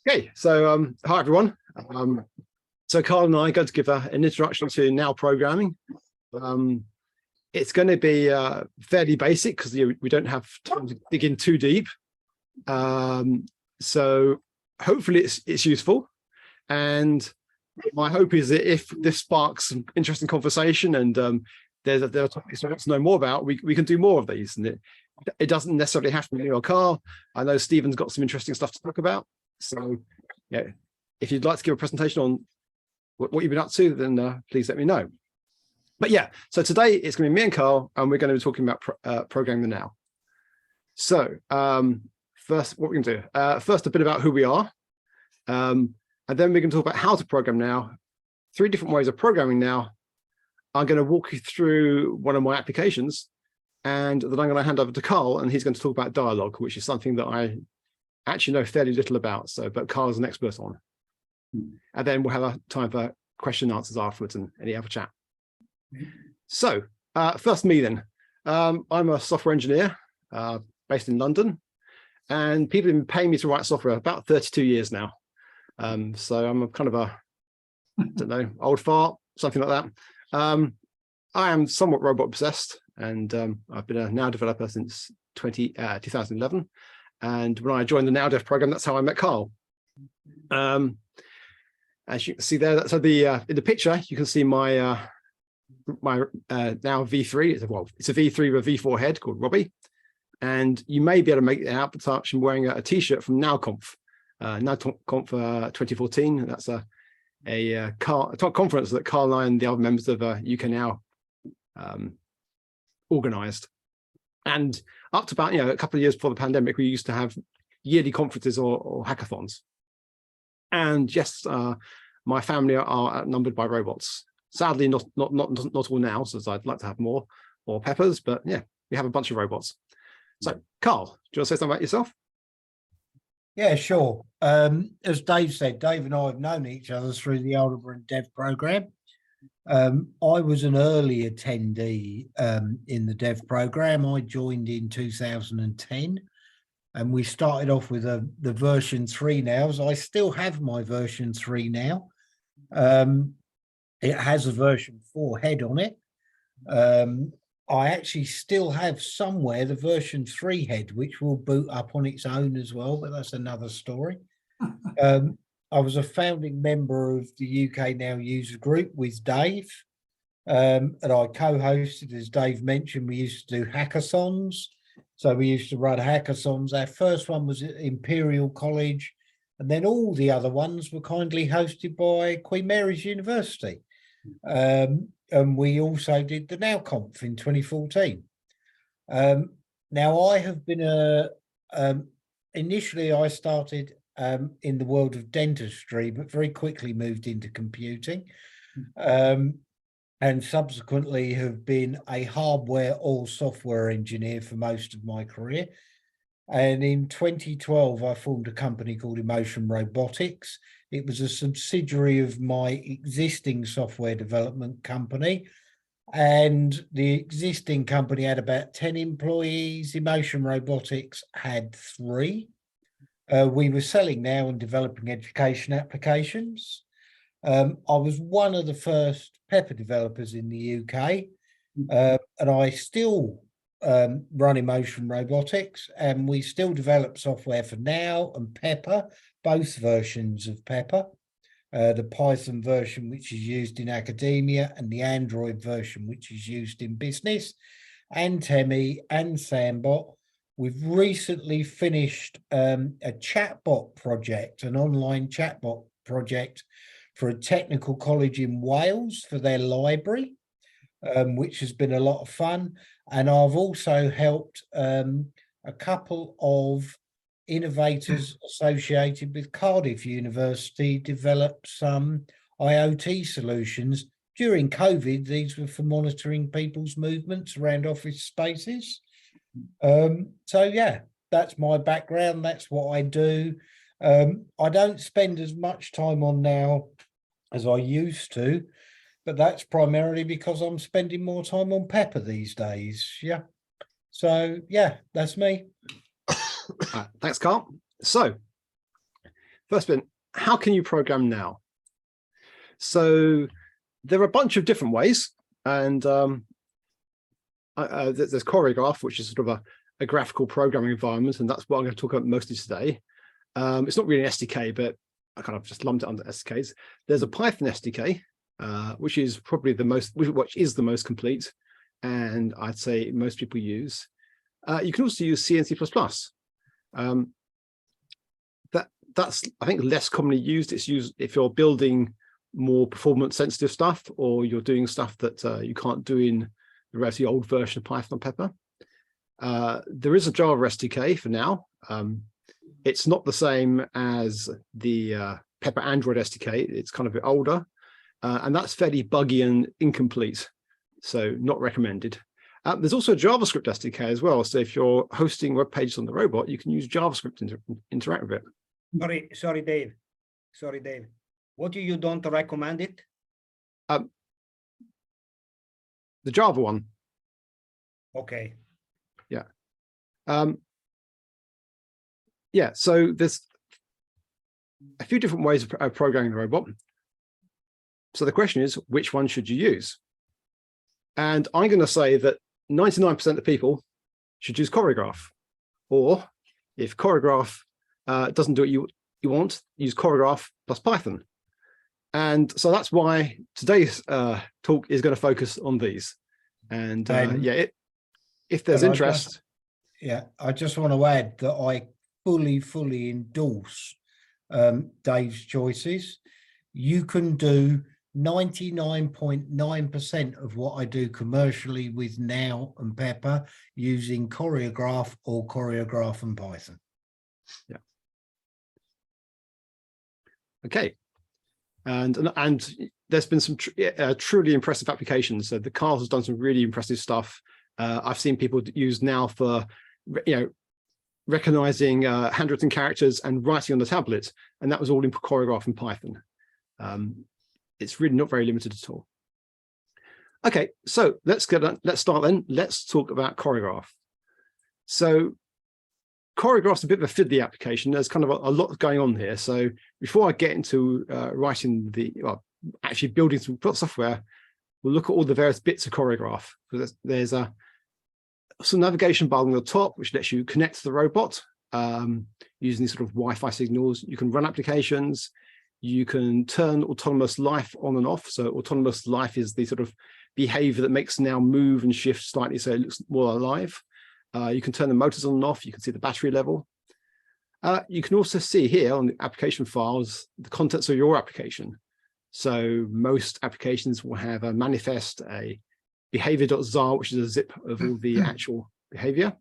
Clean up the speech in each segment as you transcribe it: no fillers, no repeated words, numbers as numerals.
Okay, so hi everyone. So Carl and I are going to give an introduction to NAO Programming. It's going to be fairly basic because we don't have time to dig in too deep. So hopefully it's useful. And my hope is that if this sparks some interesting conversation and there are topics I want to know more about, we can do more of these. And it doesn't necessarily have to be me or Carl. I know Stephen's got some interesting stuff to talk about. So yeah, if you'd like to give a presentation on what you've been up to, then please let me know. But yeah, so today it's going to be me and Carl, and we're going to be talking about programming the NAO. So first, what we're going to do, first a bit about who we are, and then we're going to talk about how to program NAO, 3 different ways of programming NAO. I'm going to walk you through one of my applications, and then I'm going to hand over to Carl, and he's going to talk about dialogue, which is something that I actually know fairly little about, but Carl is an expert on. And then we'll have a time for question and answers afterwards and any other chat. So first me then. I'm a software engineer based in London, and people have been paying me to write software about 32 years now. So I'm a kind of a, I don't know, old fart, something like that. I am somewhat robot obsessed, and I've been a NAO developer since 2011. And when I joined the NAO Dev program, that's how I met Carl. As you can see there, so in the picture, you can see my NAO V3. It's a V3 with a V4 head called Robbie. And you may be able to make it out, but I'm wearing a t-shirt from NAOConf, NAOConf 2014. That's a conference that Carl and I and the other members of UK NAO organized. And up to about a couple of years before the pandemic, we used to have yearly conferences or hackathons. And yes, my family are outnumbered by robots. Sadly, not all now, so I'd like to have more peppers, but yeah, we have a bunch of robots. So, Carl, do you want to say something about yourself? Yeah, sure. As Dave said, Dave and I have known each other through the Aldeburgh Dev program. I was an early attendee in the Dev program. I joined in 2010, and we started off with the version 3 NAOs. I still have my version 3 now. It has a version 4 head on it. I actually still have somewhere the version 3 head, which will boot up on its own as well, but that's another story. I was a founding member of the UK NAO user group with Dave, and I co-hosted, as Dave mentioned. We used to do hackathons. So we used to run hackathons. Our first one was at Imperial College, and then all the other ones were kindly hosted by Queen Mary's University. And we also did the NAOConf in 2014. Now I have been initially I started in the world of dentistry, but very quickly moved into computing, and subsequently have been a hardware or software engineer for most of my career. And in 2012, I formed a company called Emotion Robotics. It was a subsidiary of my existing software development company. And the existing company had about 10 employees. Emotion Robotics had 3. We were selling NAO and developing education applications. I was one of the first Pepper developers in the UK, and I still run Emotion Robotics, and we still develop software for NAO and Pepper, both versions of Pepper, the Python version, which is used in academia, and the Android version, which is used in business, and Temi and Sandbot. We've recently finished a chatbot project, an online chatbot project for a technical college in Wales for their library, which has been a lot of fun. And I've also helped a couple of innovators associated with Cardiff University develop some IoT solutions. During COVID, these were for monitoring people's movements around office spaces. So yeah, that's my background. That's what I do. I don't spend as much time on NAO as I used to, but that's primarily because I'm spending more time on Pepper these days. Yeah. So yeah, that's me. Thanks, Carl. So first bit, how can you program now? So there are a bunch of different ways, and there's Choreographe, which is sort of a graphical programming environment, and that's what I'm going to talk about mostly today. It's not really an SDK, but I kind of just lumped it under SDKs. There's a Python SDK, which is probably the most complete, and I'd say most people use. You can also use C and C++. That's, I think, less commonly used. It's used if you're building more performance sensitive stuff, or you're doing stuff that you can't do in the relatively old version of Python or Pepper. There is a Java SDK for now. It's not the same as the Pepper Android SDK. It's kind of a bit older, and that's fairly buggy and incomplete, so not recommended. There's also a JavaScript SDK as well. So if you're hosting web pages on the robot, you can use JavaScript to interact with it. Sorry, Dave. What do you don't recommend it? The Java one. Okay. Yeah. Yeah, so there's a few different ways of programming the robot. So the question is, which one should you use? And I'm going to say that 99% of people should use Choreographe. Or if Choreographe doesn't do what you want, use Choreographe plus Python. And so that's why today's talk is going to focus on these. And yeah, if there's interest. I just want to add that I fully endorse Dave's choices. You can do 99.9% of what I do commercially with NAO and Pepper using Choreographe or Choreographe and Python. Yeah. Okay. And there's been some truly impressive applications. So the Carl has done some really impressive stuff. I've seen people use NAO for, recognizing handwritten characters and writing on the tablet, and that was all in Choreographe and Python. It's really not very limited at all. Okay, so let's start then. Let's talk about Choreographe. So Choreograph's a bit of a fiddly application. There's kind of a lot going on here. So before I get into actually building some software, we'll look at all the various bits of Choreographe. So there's some navigation bar on the top, which lets you connect to the robot using these sort of Wi-Fi signals. You can run applications. You can turn autonomous life on and off. So autonomous life is the sort of behavior that makes NAO move and shift slightly so it looks more alive. You can turn the motors on and off. You can see the battery level. You can also see here on the application files the contents of your application. So most applications will have a manifest, a behavior.zar, which is a zip of all the actual behavior.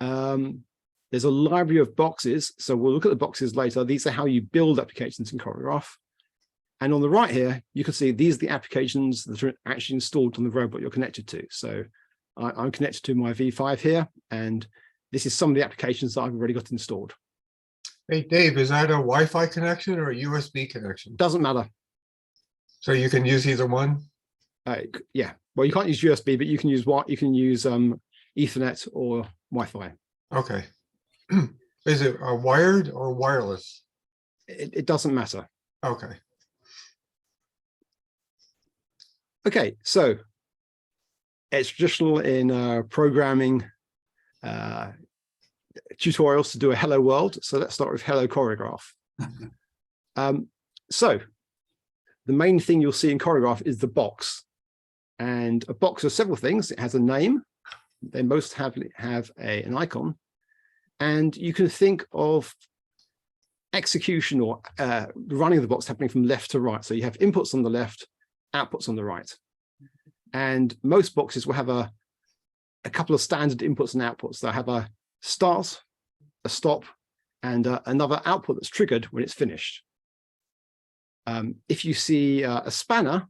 There's a library of boxes. So we'll look at the boxes later. These are how you build applications in Choreographe. And on the right here, you can see these are the applications that are actually installed on the robot you're connected to. So I'm connected to my V5 here, and this is some of the applications that I've already got installed. Hey, Dave, is that a Wi-Fi connection or a USB connection? Doesn't matter. So you can use either one? Yeah, well, you can't use USB, but you can use Ethernet or Wi-Fi. Okay. Is it wired or wireless? It doesn't matter. Okay. Okay, so it's traditional in programming tutorials to do a hello world. So let's start with hello Choreographe. So the main thing you'll see in Choreographe is the box. And a box has several things. It has a name. They most have an icon. And you can think of execution or running the box happening from left to right. So you have inputs on the left, outputs on the right. And most boxes will have a couple of standard inputs and outputs. They'll have a start, a stop, and another output that's triggered when it's finished. If you see a spanner,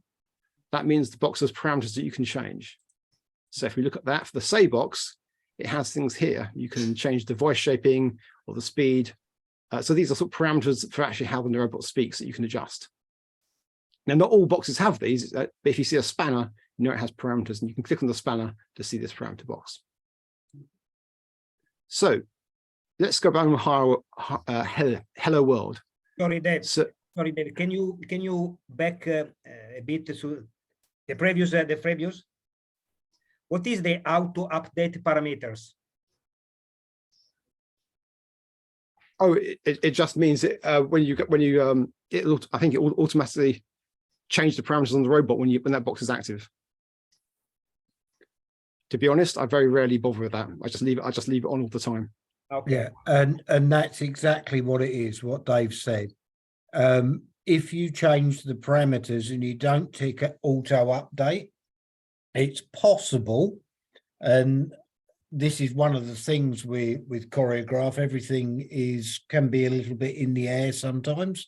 that means the box has parameters that you can change. So if we look at that for the say box, it has things here. You can change the voice shaping or the speed. So these are sort of parameters for actually how the robot speaks that you can adjust. Now, not all boxes have these, but if you see a spanner, you know it has parameters, and you can click on the spanner to see this parameter box. So let's go back and hello world. Sorry, Dave. So Sorry, Dave. Can you back a bit to the previous? What is the auto update parameters? oh, it just means that I think it will automatically change the parameters on the robot when that box is active. To be honest, I very rarely bother with that. I just leave it on all the time. Okay. Yeah, and that's exactly what it is, what Dave said. If you change the parameters and you don't tick auto update, it's possible, and this is one of the things with Choreographe, everything can be a little bit in the air sometimes,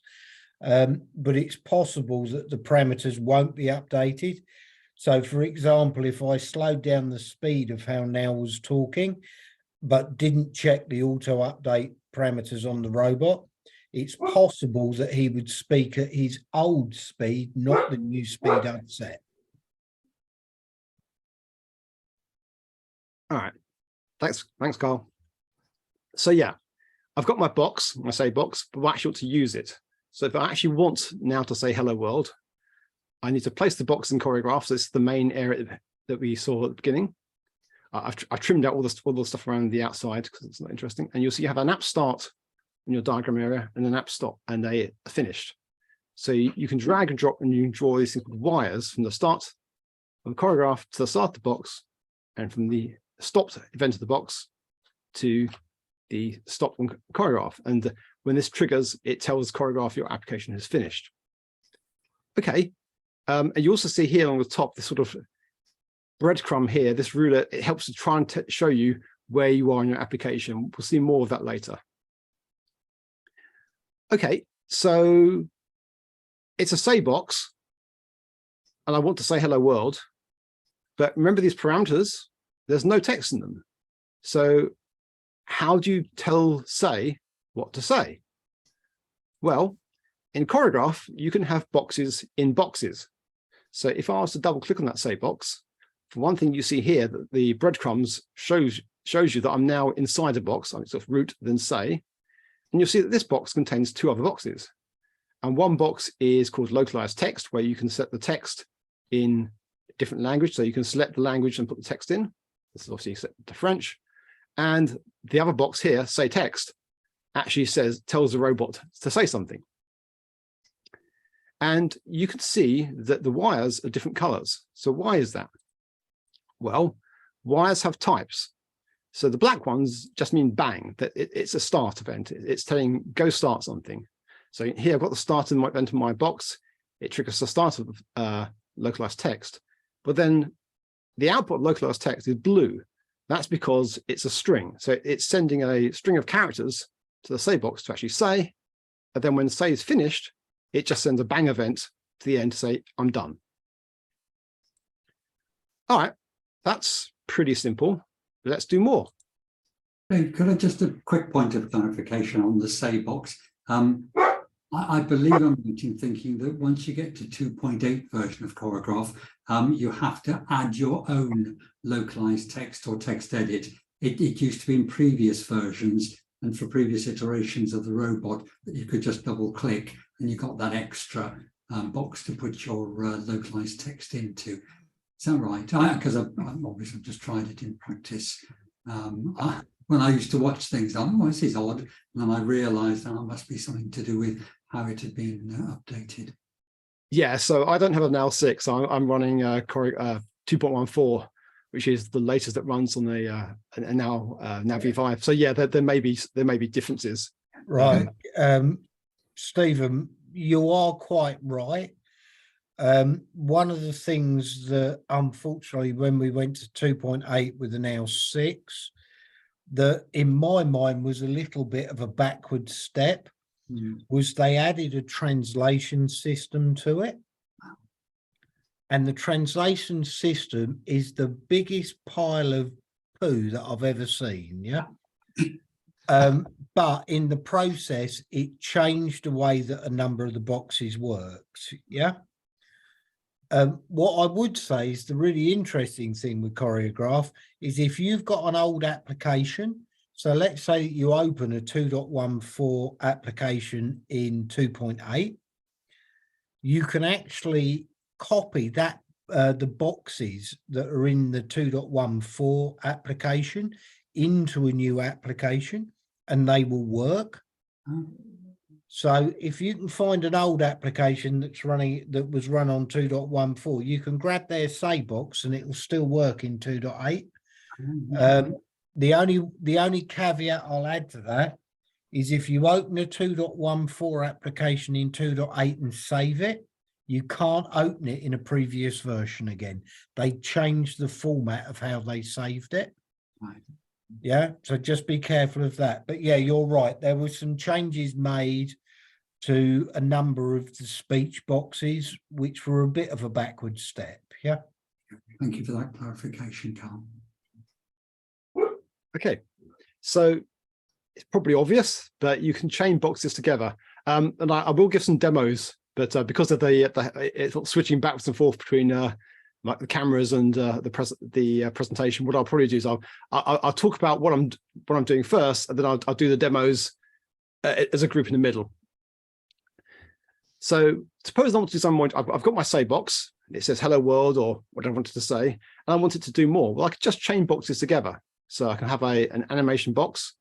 but it's possible that the parameters won't be updated. So for example, if I slowed down the speed of how NAO was talking, but didn't check the auto update parameters on the robot, it's possible that he would speak at his old speed, not the new speed I'd set. All right. Thanks, Carl. So yeah, I've got my box, my say box, but I actually want to use it. So if I actually want now to say hello world, I need to place the box in Choreographe. So this is the main area that we saw at the beginning. I've trimmed out all the stuff around the outside because it's not interesting. And you'll see you have an app start in your diagram area and an app stop, and they are finished. So you can drag and drop, and you can draw these things called wires from the start of the Choreographe to the start of the box, and from the stopped event of the box to the stop on Choreographe. And when this triggers, it tells Choreographe your application has finished. Okay. And you also see here on the top, this sort of breadcrumb here, this ruler, it helps to try and show you where you are in your application. We'll see more of that later. Okay, so it's a say box, and I want to say hello world, but remember these parameters, there's no text in them. So how do you tell say what to say? Well, in Choreographe, you can have boxes in boxes. So if I was to double click on that say box, for one thing, you see here that the breadcrumbs shows you that I'm now inside a box. I'm sort of root then say, and you'll see that this box contains two other boxes. And one box is called localized text, where you can set the text in different language. So you can select the language and put the text in. This is obviously set to French. And the other box here, say text, actually tells the robot to say something. And you can see that the wires are different colors. So why is that? Well, wires have types. So the black ones just mean bang, that it's a start event. It's telling go start something. So here I've got the start event in my box. It triggers the start of localized text. But then the output of localized text is blue. That's because it's a string. So it's sending a string of characters to the say box to actually say. And then when say is finished, it just sends a bang event to the end to say, I'm done. All right, that's pretty simple. Let's do more. Hey, could I just a quick point of clarification on the say box? I believe I'm right in thinking that once you get to 2.8 version of Choreographe, you have to add your own localized text or text edit. It used to be in previous versions and for previous iterations of the robot that you could just double click and you got that extra box to put your localized text into. Is that right? Because I've obviously just tried it in practice. When I used to watch things, oh, this is odd. And then I realized that it must be something to do with how it had been updated. Yeah, so I don't have a NAO 6. I'm running 2.14, which is the latest that runs on the NAO v5. So yeah, there may be differences. Right. Stephen, you are quite right. One of the things that unfortunately when we went to 2.8 with the NAO 6, that in my mind was a little bit of a backward step, was they added a translation system to it. And the translation system is the biggest pile of poo that I've ever seen, yeah? But in the process, it changed the way that a number of the boxes worked, yeah? What I would say is the really interesting thing with Choreographe is if you've got an old application, So let's say you open a 2.14 application in 2.8. You can actually copy that the boxes that are in the 2.14 application into a new application, and they will work. So if you can find an old application that was run on 2.14, you can grab their say box and it will still work in 2.8. The only caveat I'll add to that is if you open a 2.14 application in 2.8 and save it, you can't open it in a previous version again. They changed the format of how they saved it. Right. Yeah, so just be careful of that. But yeah, you're right. There were some changes made to a number of the speech boxes, which were a bit of a backward step. Yeah. Thank you for that clarification, Carl. Okay, so it's probably obvious, but you can chain boxes together. And I will give some demos, but because of it's switching backwards and forth between like the cameras and the presentation, what I'll probably do is I'll talk about what I'm doing first, and then I'll do the demos as a group in the middle. So suppose I want to do something. I've got my say box. It says hello world or what I wanted to say, and I wanted to do more. Well, I could just chain boxes together. So I can have an animation box.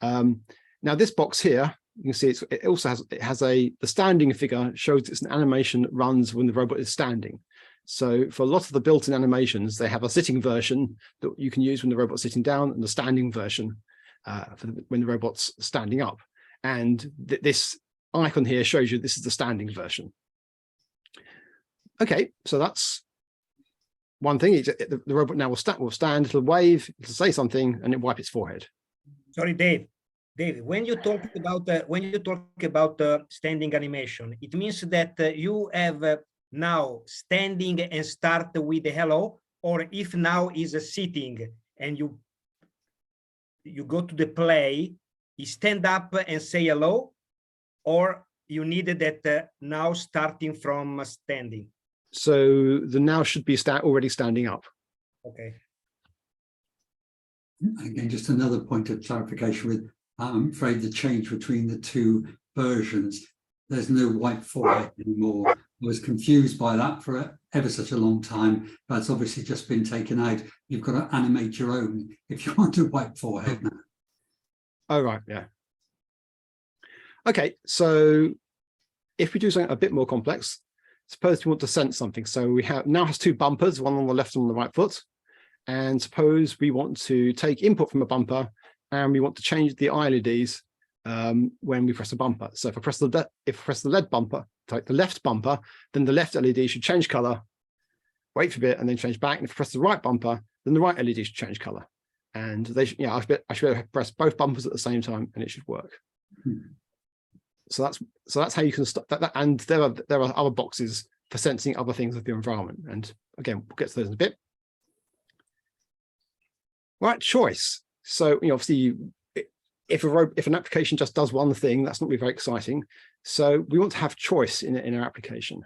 Now this box here, you can see it also has the standing figure shows it's an animation that runs when the robot is standing. So for a lot of the built-in animations, they have a sitting version that you can use when the robot's sitting down, and the standing version when the robot's standing up. And this icon here shows you this is the standing version. Okay, so that's one thing. The robot now will stand, it'll wave, it'll say something, and it wipe its forehead. Sorry, Dave. Dave, when you talk about standing animation, it means that you have now standing and start with the hello, or if now is sitting and you go to the play, you stand up and say hello, or you needed that now starting from standing. So the now should be already standing up. Okay. Again, just another point of clarification with, I'm afraid, the change between the two versions. There's no white forehead anymore. I was confused by that for ever such a long time, but it's obviously just been taken out. You've got to animate your own if you want a white forehead now. Oh, right, yeah. Okay, so if we do something a bit more complex, suppose we want to sense something. So we now has two bumpers, one on the left and on the right foot. And suppose we want to take input from a bumper and we want to change the LEDs when we press a bumper. So if I press the left bumper, like the left bumper, then the left LED should change color, wait for a bit, and then change back. And if I press the right bumper, then the right LED should change color. And they should, I should be able to press both bumpers at the same time, and it should work. So that's how you can start that. And there are other boxes for sensing other things of the environment. And again, we'll get to those in a bit. Right, choice. So obviously, if an application just does one thing, that's not really very exciting. So we want to have choice in our application.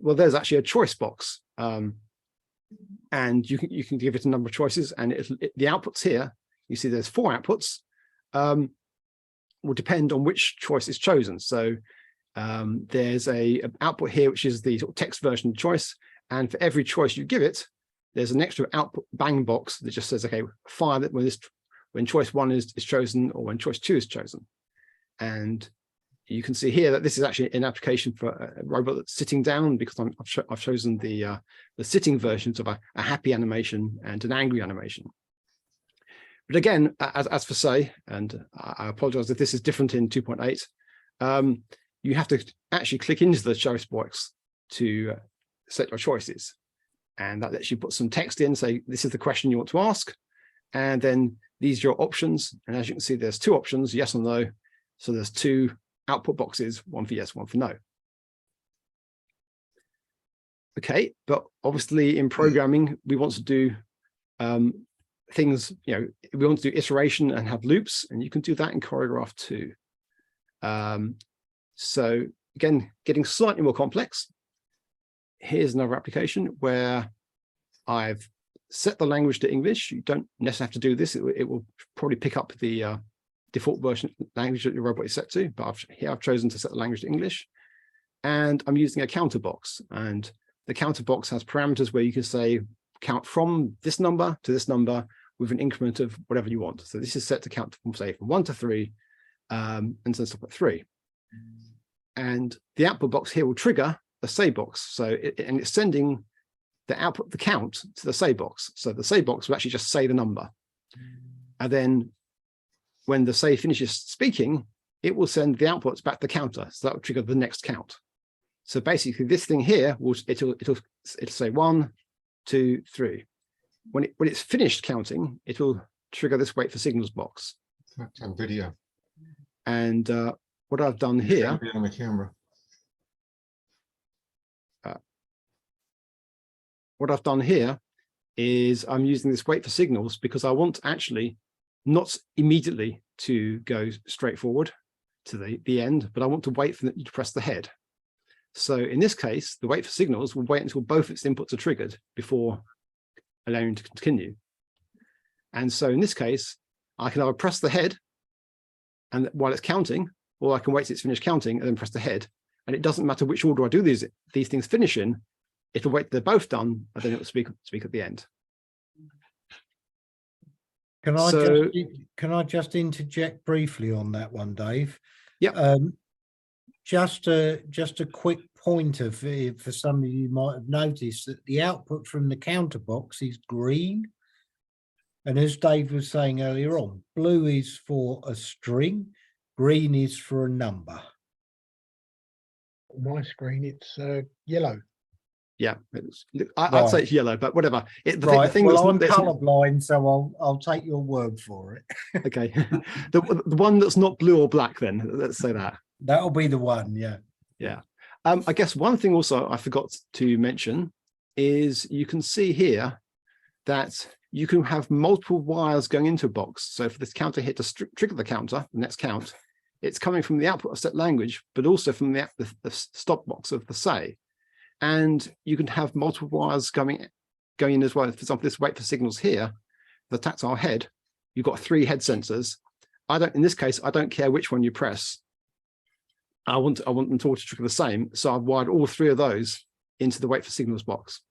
Well, there's actually a choice box, and you can give it a number of choices, and the outputs here, you see there's 4 outputs. Will depend on which choice is chosen. So there's a output here, which is the sort of text version of choice, and for every choice you give it, there's an extra output bang box that just says, okay, fire that when choice 1 is chosen, or when choice 2 is chosen. And you can see here that this is actually an application for a robot that's sitting down, because I've chosen the sitting versions of a happy animation and an angry animation. But again, as for say, and I apologize if this is different in 2.8, you have to actually click into the choice box to set your choices. And that lets you put some text in, say, this is the question you want to ask. And then these are your options. And as you can see, there's 2 options, yes or no. So there's 2 output boxes, one for yes, one for no. Okay, but obviously in programming, we want to do things, we want to do iteration and have loops, and you can do that in Choreographe too. So again, getting slightly more complex. Here's another application where I've set the language to English. You don't necessarily have to do this. It will probably pick up the default version language that your robot is set to, but here I've chosen to set the language to English. And I'm using a counter box, and the counter box has parameters where you can say count from this number to this number with an increment of whatever you want. So this is set to count from, say, from 1 to 3, and then stop at 3. And the output box here will trigger a say box. So and it's sending the output, the count, to the say box. So the say box will actually just say the number. And then when the say finishes speaking, it will send the outputs back to the counter. So that will trigger the next count. So basically this thing here will it'll say 1, 2, 3. When it's finished counting, it will trigger this wait for signals box. That's on video. And what I've done here On the camera. What I've done here is I'm using this wait for signals because I want actually not immediately to go straight forward to the end, but I want to wait for you to press the head. So in this case, the wait for signals will wait until both its inputs are triggered before allowing you to continue. And so in this case, I can either press the head and while it's counting, or I can wait till it's finished counting and then press the head. And it doesn't matter which order I do these things finish in, it'll wait till they're both done, and then it will speak at the end. Can I just interject briefly on that one, Dave? Yeah. Just a quick pointer for some of you might have noticed that the output from the counter box is green. And as Dave was saying earlier on, blue is for a string, green is for a number. On my screen, it's yellow. Yeah, I'd say it's yellow, but whatever. I'm colourblind, so I'll take your word for it. Okay, the one that's not blue or black, then let's say that. That'll be the one, yeah. Yeah. I guess one thing also I forgot to mention is you can see here that you can have multiple wires going into a box. So for this counter here to trigger the counter, the next count, it's coming from the output of set language, but also from the stop box of the say. And you can have multiple wires going in as well. For example, this wait for signals here, the tactile head, you've got 3 head sensors. In this case, I don't care which one you press. I want them to trigger the same. So I've wired all 3 of those into the wait for signals box.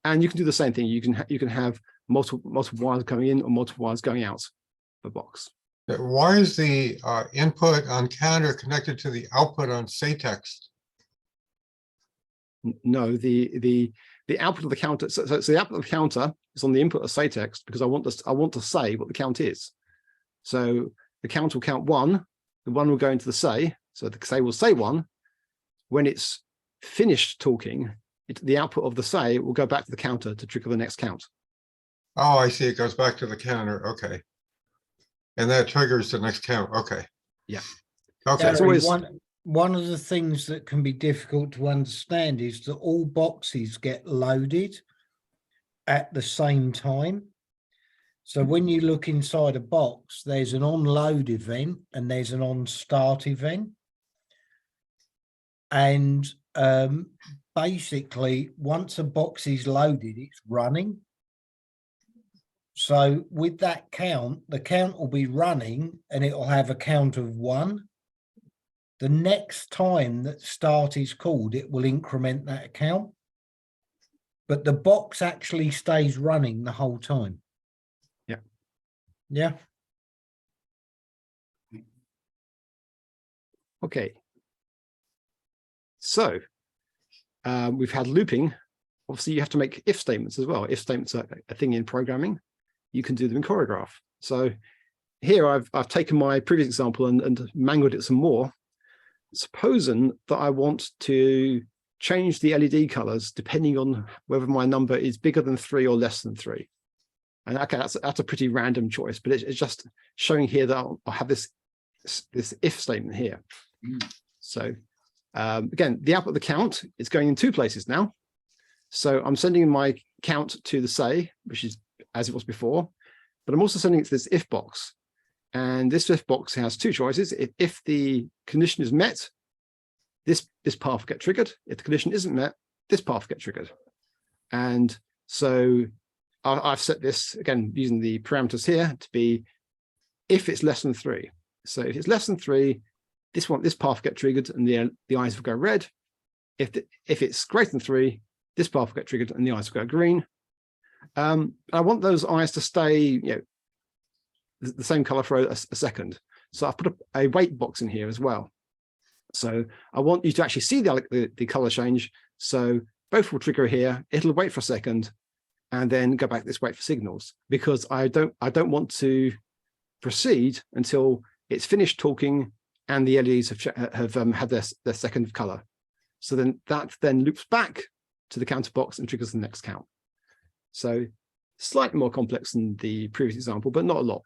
And you can do the same thing. You can have multiple wires coming in or multiple wires going out of the box. Why is the input on counter connected to the output on say text? No, the output of the counter. So the output of the counter is on the input of say text because I want to say what the count is. So the count will count 1. The 1 will go into the say. So the say will say 1. When it's finished talking, the output of the say will go back to the counter to trigger the next count. Oh, I see. It goes back to the counter. Okay. And that triggers the next count. Okay. Yeah. Okay. It's always one of the things that can be difficult to understand is that all boxes get loaded at the same time. So when you look inside a box, there's an on load event and there's an on start event. And basically, once a box is loaded, it's running. So with that count, the count will be running and it will have a count of 1. The next time that start is called, it will increment that count. But the box actually stays running the whole time. Yeah. Yeah. Okay. So we've had looping. Obviously, you have to make if statements as well. If statements are a thing in programming. You can do them in Choreographe. So here I've taken my previous example and mangled it some more. Supposing that I want to change the LED colors depending on whether my number is bigger than 3 or less than 3. And okay, that's a pretty random choice, but it's just showing here that I'll have this if statement here. So again, the output of the count is going in 2 places now. So I'm sending my count to the say, which is as it was before, but I'm also sending it to this if box. And this if box has 2 choices. If the condition is met, this path will get triggered. If the condition isn't met, this path will get triggered. And so I've set this again using the parameters here to be if it's less than 3. So if it's less than 3, this path will get triggered and the eyes will go red. If it's greater than 3, this path will get triggered and the eyes will go green. I want those eyes to stay, the same color for a second. So I've put a wait box in here as well. So I want you to actually see the color change. So both will trigger here. It'll wait for a second, and then go back this wait for signals, because I don't want to proceed until it's finished talking and the LEDs have had their second color. So then that loops back to the counter box and triggers the next count. So slightly more complex than the previous example, but not a lot.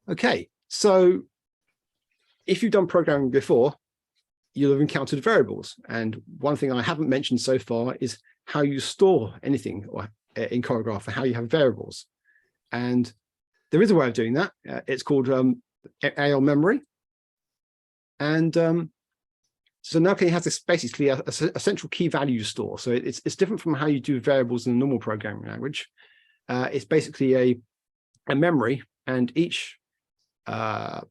Okay, so if you've done programming before, you'll have encountered variables. And one thing I haven't mentioned so far is how you store anything in Choreographe, and how you have variables. And there is a way of doing that. It's called NAO memory. And so NAO has this basically a central key value store. So it's different from how you do variables in a normal programming language. It's basically a memory, and each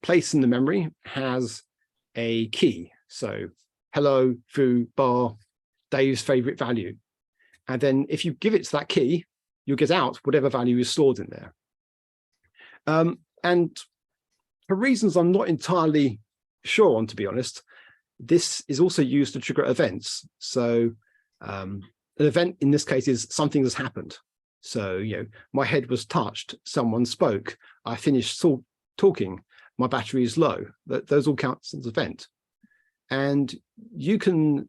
place in the memory has a key. So hello, foo, bar, Dave's favorite value. And then if you give it to that key, you'll get out whatever value is stored in there. And for reasons I'm not entirely sure on, to be honest, this is also used to trigger events. So an event in this case is something has happened. So, my head was touched, someone spoke, I finished talking, my battery is low. Those all count as an event. And you can,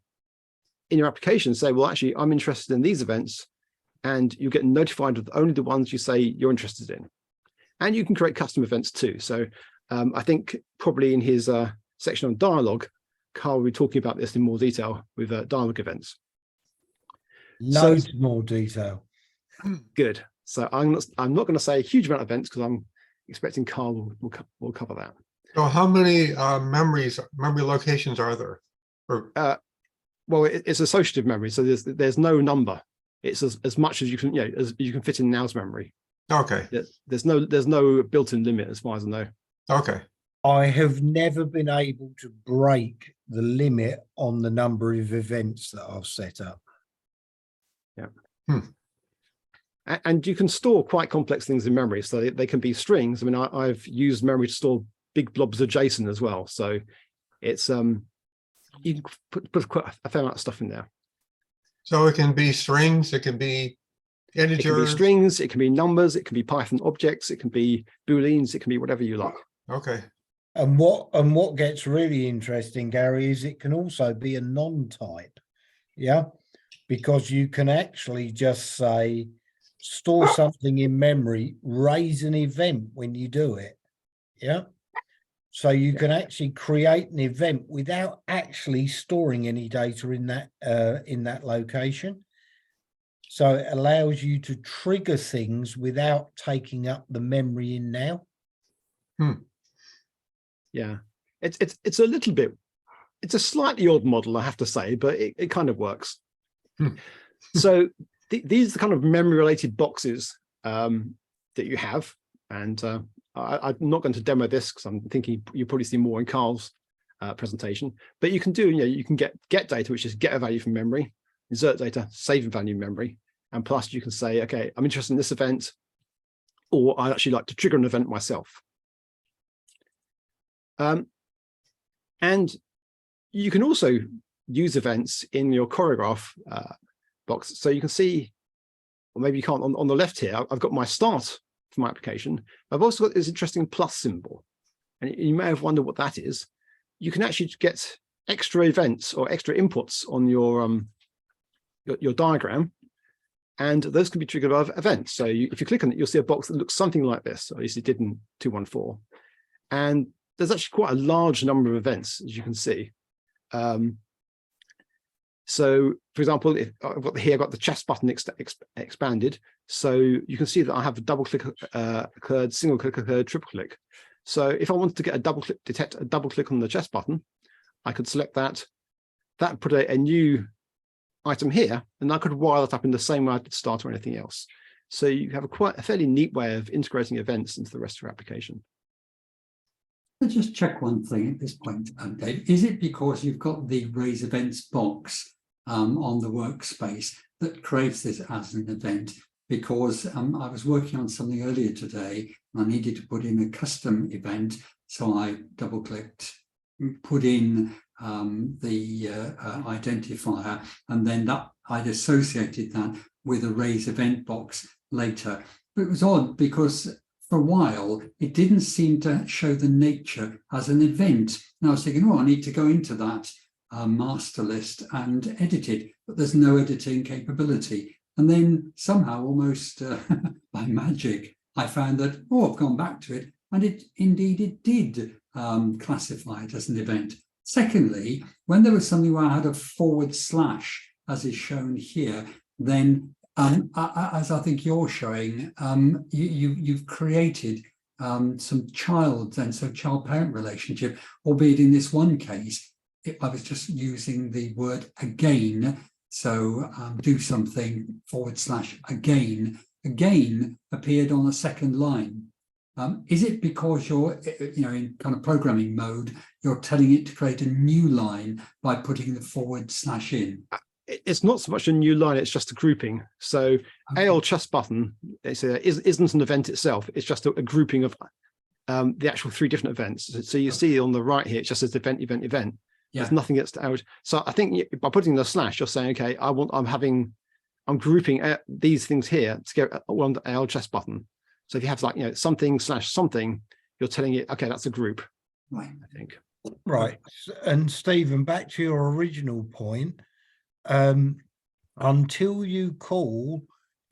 in your application, say, well, actually, I'm interested in these events, and you get notified of only the ones you say you're interested in. And you can create custom events too. So I think probably in his section on dialogue, Carl will be talking about this in more detail with dialogue events. Loads more detail. Good. So I'm not going to say a huge amount of events, because I'm expecting Carl will cover that. So how many memory locations are there? Well, it's associative memory, so there's no number. It's as much as you can, as you can fit in NAO's memory. Okay. There's no built-in limit as far as I know. Okay. I have never been able to break the limit on the number of events that I've set up. Yeah. And you can store quite complex things in memory. So they can be strings. I mean, I've used memory to store big blobs of JSON as well. So it's you can put quite a fair amount of stuff in there. So it can be strings, it can be integers. It can be strings, it can be numbers, it can be Python objects, it can be Booleans, it can be whatever you like. Okay. And what gets really interesting, Gary, is it can also be a non-type. Yeah, because you can actually just say, store something in memory, raise an event when you do it. Yeah. So you can actually create an event without actually storing any data in that location. So it allows you to trigger things without taking up the memory in NAO. Yeah, it's a little bit, it's a slightly odd model, I have to say, but it kind of works. So these are the kind of memory related boxes that you have. And I'm not going to demo this because I'm thinking you'll probably see more in Carl's presentation, but you can do, you can get data, which is get a value from memory, insert data, save a value in memory. And plus you can say, okay, I'm interested in this event, or I'd actually like to trigger an event myself. And you can also use events in your Choreographe box. So you can see, or maybe you can't, on the left here, I've got my start for my application. I've also got this interesting plus symbol. And you may have wondered what that is. You can actually get extra events or extra inputs on your diagram. And those can be triggered by events. So if you click on it, you'll see a box that looks something like this, or at least it did in 2.1.4. And there's actually quite a large number of events, as you can see. So, for example, if I've got I've got the chest button expanded. So you can see that I have a double click occurred, single click occurred, triple click. So if I wanted to get a double click, detect a double click on the chest button, I could select that. That put a new item here, and I could wire that up in the same way I did start or anything else. So you have a fairly neat way of integrating events into the rest of your application. Let's just check one thing at this point, Dave. Is it because you've got the raise events box on the workspace that creates this as an event? Because I was working on something earlier today and I needed to put in a custom event. So I double clicked, put in the identifier, and then that I'd associated that with a raise event box later. But it was odd because for a while, it didn't seem to show the nature as an event. And I was thinking, oh, I need to go into that master list and edit it, but there's no editing capability. And then somehow, almost by magic, I found that, oh, I've gone back to it, and it did classify it as an event. Secondly, when there was something where I had a / as is shown here, then as I think you're showing, you've created some child-parent relationship, albeit in this one case, I was just using the word again. So do something / again. Again appeared on the second line. Is it because you're, in kind of programming mode, you're telling it to create a new line by putting the / in? It's not so much a new line, it's just a grouping. So Okay. AL chess button isn't an event itself, it's just a grouping of the actual 3 different events. So you see on the right here, it just says event. Yeah. There's nothing that's out. So I think by putting the /, you're saying, okay, I'm grouping these things here together on the AL chess button. So if you have like, something / something, you're telling it, okay, that's a group. Right. I think. Right. And Stephen, back to your original point, until you call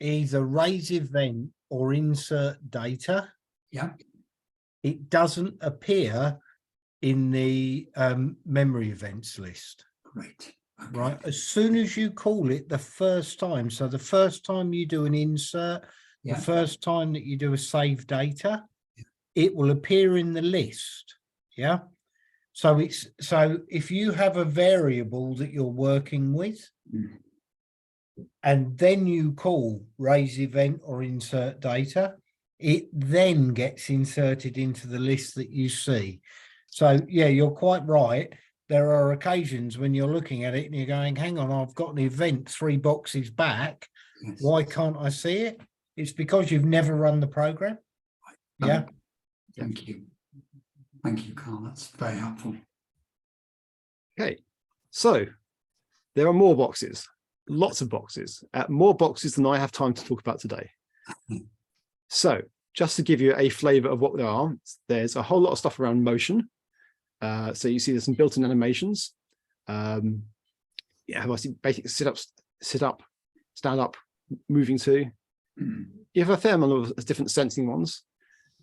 either raise event or insert data, Yeah. it doesn't appear in the memory events list. Great. Okay. Right. As soon as you call it the first time, so the first time you do an insert, Yeah. the first time that you do a save data, it will appear in the list. Yeah. So if you have a variable that you're working with, and then you call raise event or insert data, it then gets inserted into the list that you see. So yeah, you're quite right. There are occasions when you're looking at it and you're going, hang on, I've got an event 3 boxes back. Yes. Why can't I see it? It's because you've never run the program. Yeah. Thank you. Thank you, Carl. That's very helpful. Okay, so there are more boxes, lots of boxes, more boxes than I have time to talk about today. So just to give you a flavor of what there are, there's a whole lot of stuff around motion. So you see there's some built-in animations. I see basic sit up, stand up, moving to. You have a fair amount of different sensing ones.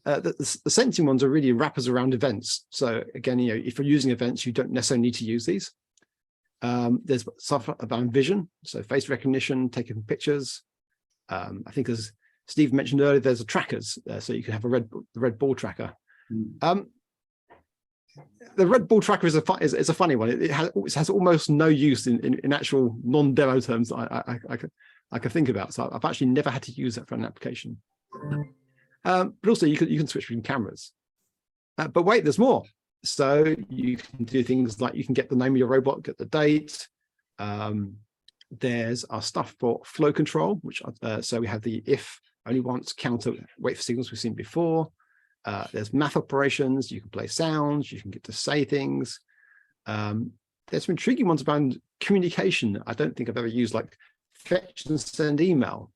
The sensing ones are really wrappers around events. So again, if you're using events, you don't necessarily need to use these. There's stuff about vision, so face recognition, taking pictures. I think as Steve mentioned earlier, there's a trackers, so you can have the red ball tracker. The red ball tracker is a funny one. It has almost no use in actual non-demo terms that I can think about. So I've actually never had to use that for an application. But also you can switch between cameras. But wait, there's more. So you can do things like you can get the name of your robot, get the date. There's our stuff for flow control, which so we have the if, only once, counter, wait for signals we've seen before. There's math operations, you can play sounds, you can get to say things. There's some intriguing ones about communication. I don't think I've ever used, like fetch and send email,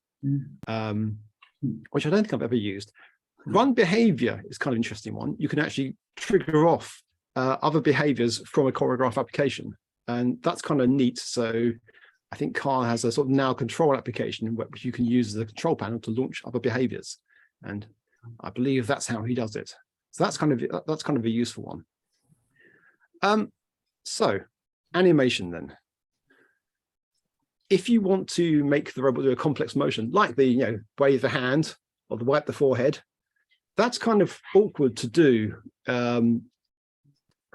which I don't think I've ever used. Run behavior is kind of an interesting one. You can actually trigger off other behaviors from a Choreographe application. And that's kind of neat. So I think Carl has a sort of now control application which you can use as a control panel to launch other behaviors. And I believe that's how he does it. So that's kind of a useful one. So animation then. If you want to make the robot do a complex motion, like the wave the hand or the wipe the forehead, that's kind of awkward to do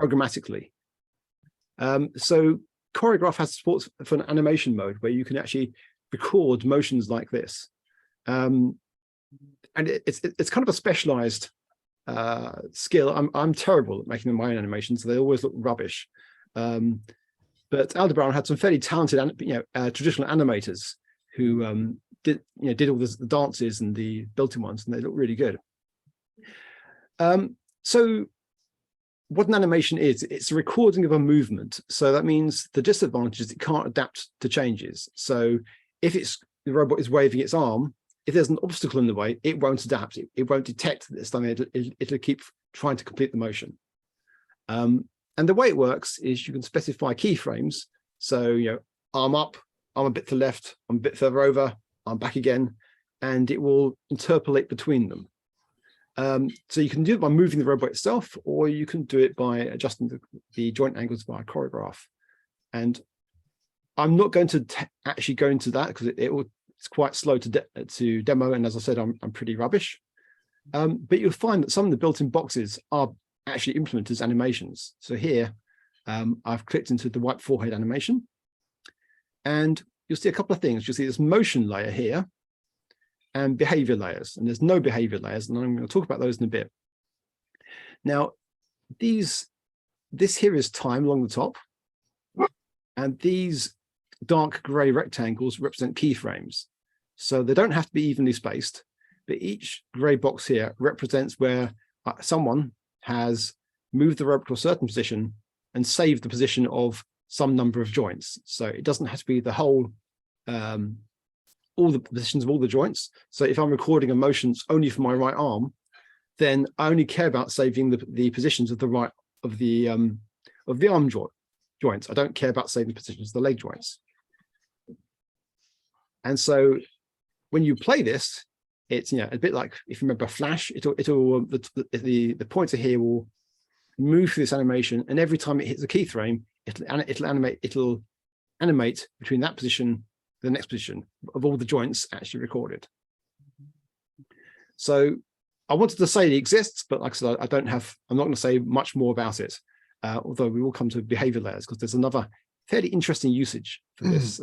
programmatically. So Choreographe has support for an animation mode where you can actually record motions like this. And it's kind of a specialized skill. I'm terrible at making my own animations, so they always look rubbish. But Aldebaran had some fairly talented, traditional animators who did all the dances and the built-in ones, and they look really good. So what an animation is, it's a recording of a movement. So that means the disadvantage is it can't adapt to changes. So if the robot is waving its arm, if there's an obstacle in the way, it won't adapt. It won't detect this. I mean, it'll keep trying to complete the motion. And the way it works is you can specify keyframes. So, arm up, arm a bit to the left, I'm a bit further over, arm back again, and it will interpolate between them. So you can do it by moving the robot itself, or you can do it by adjusting the joint angles via Choreographe. And I'm not going to actually go into that because it's quite slow to demo. And as I said, I'm pretty rubbish. But you'll find that some of the built-in boxes are actually implemented as animations. So here, I've clicked into the white forehead animation, and you'll see a couple of things. You'll see this motion layer here and behavior layers, and there's no behavior layers, and I'm going to talk about those in a bit. Now, this here is time along the top, and these dark gray rectangles represent keyframes. So they don't have to be evenly spaced, but each gray box here represents where someone has moved the robot to a certain position and saved the position of some number of joints. So it doesn't have to be the whole, all the positions of all the joints. So if I'm recording emotions only for my right arm, then I only care about saving the positions of the right of the arm joints. I don't care about saving the positions of the leg joints. And so when you play this, it's a bit like, if you remember Flash, the pointer here will move through this animation, and every time it hits a keyframe, it'll animate between that position, the next position of all the joints actually recorded. So I wanted to say it exists, but like I said, I'm not going to say much more about it. Although we will come to behavior layers, because there's another fairly interesting usage for this.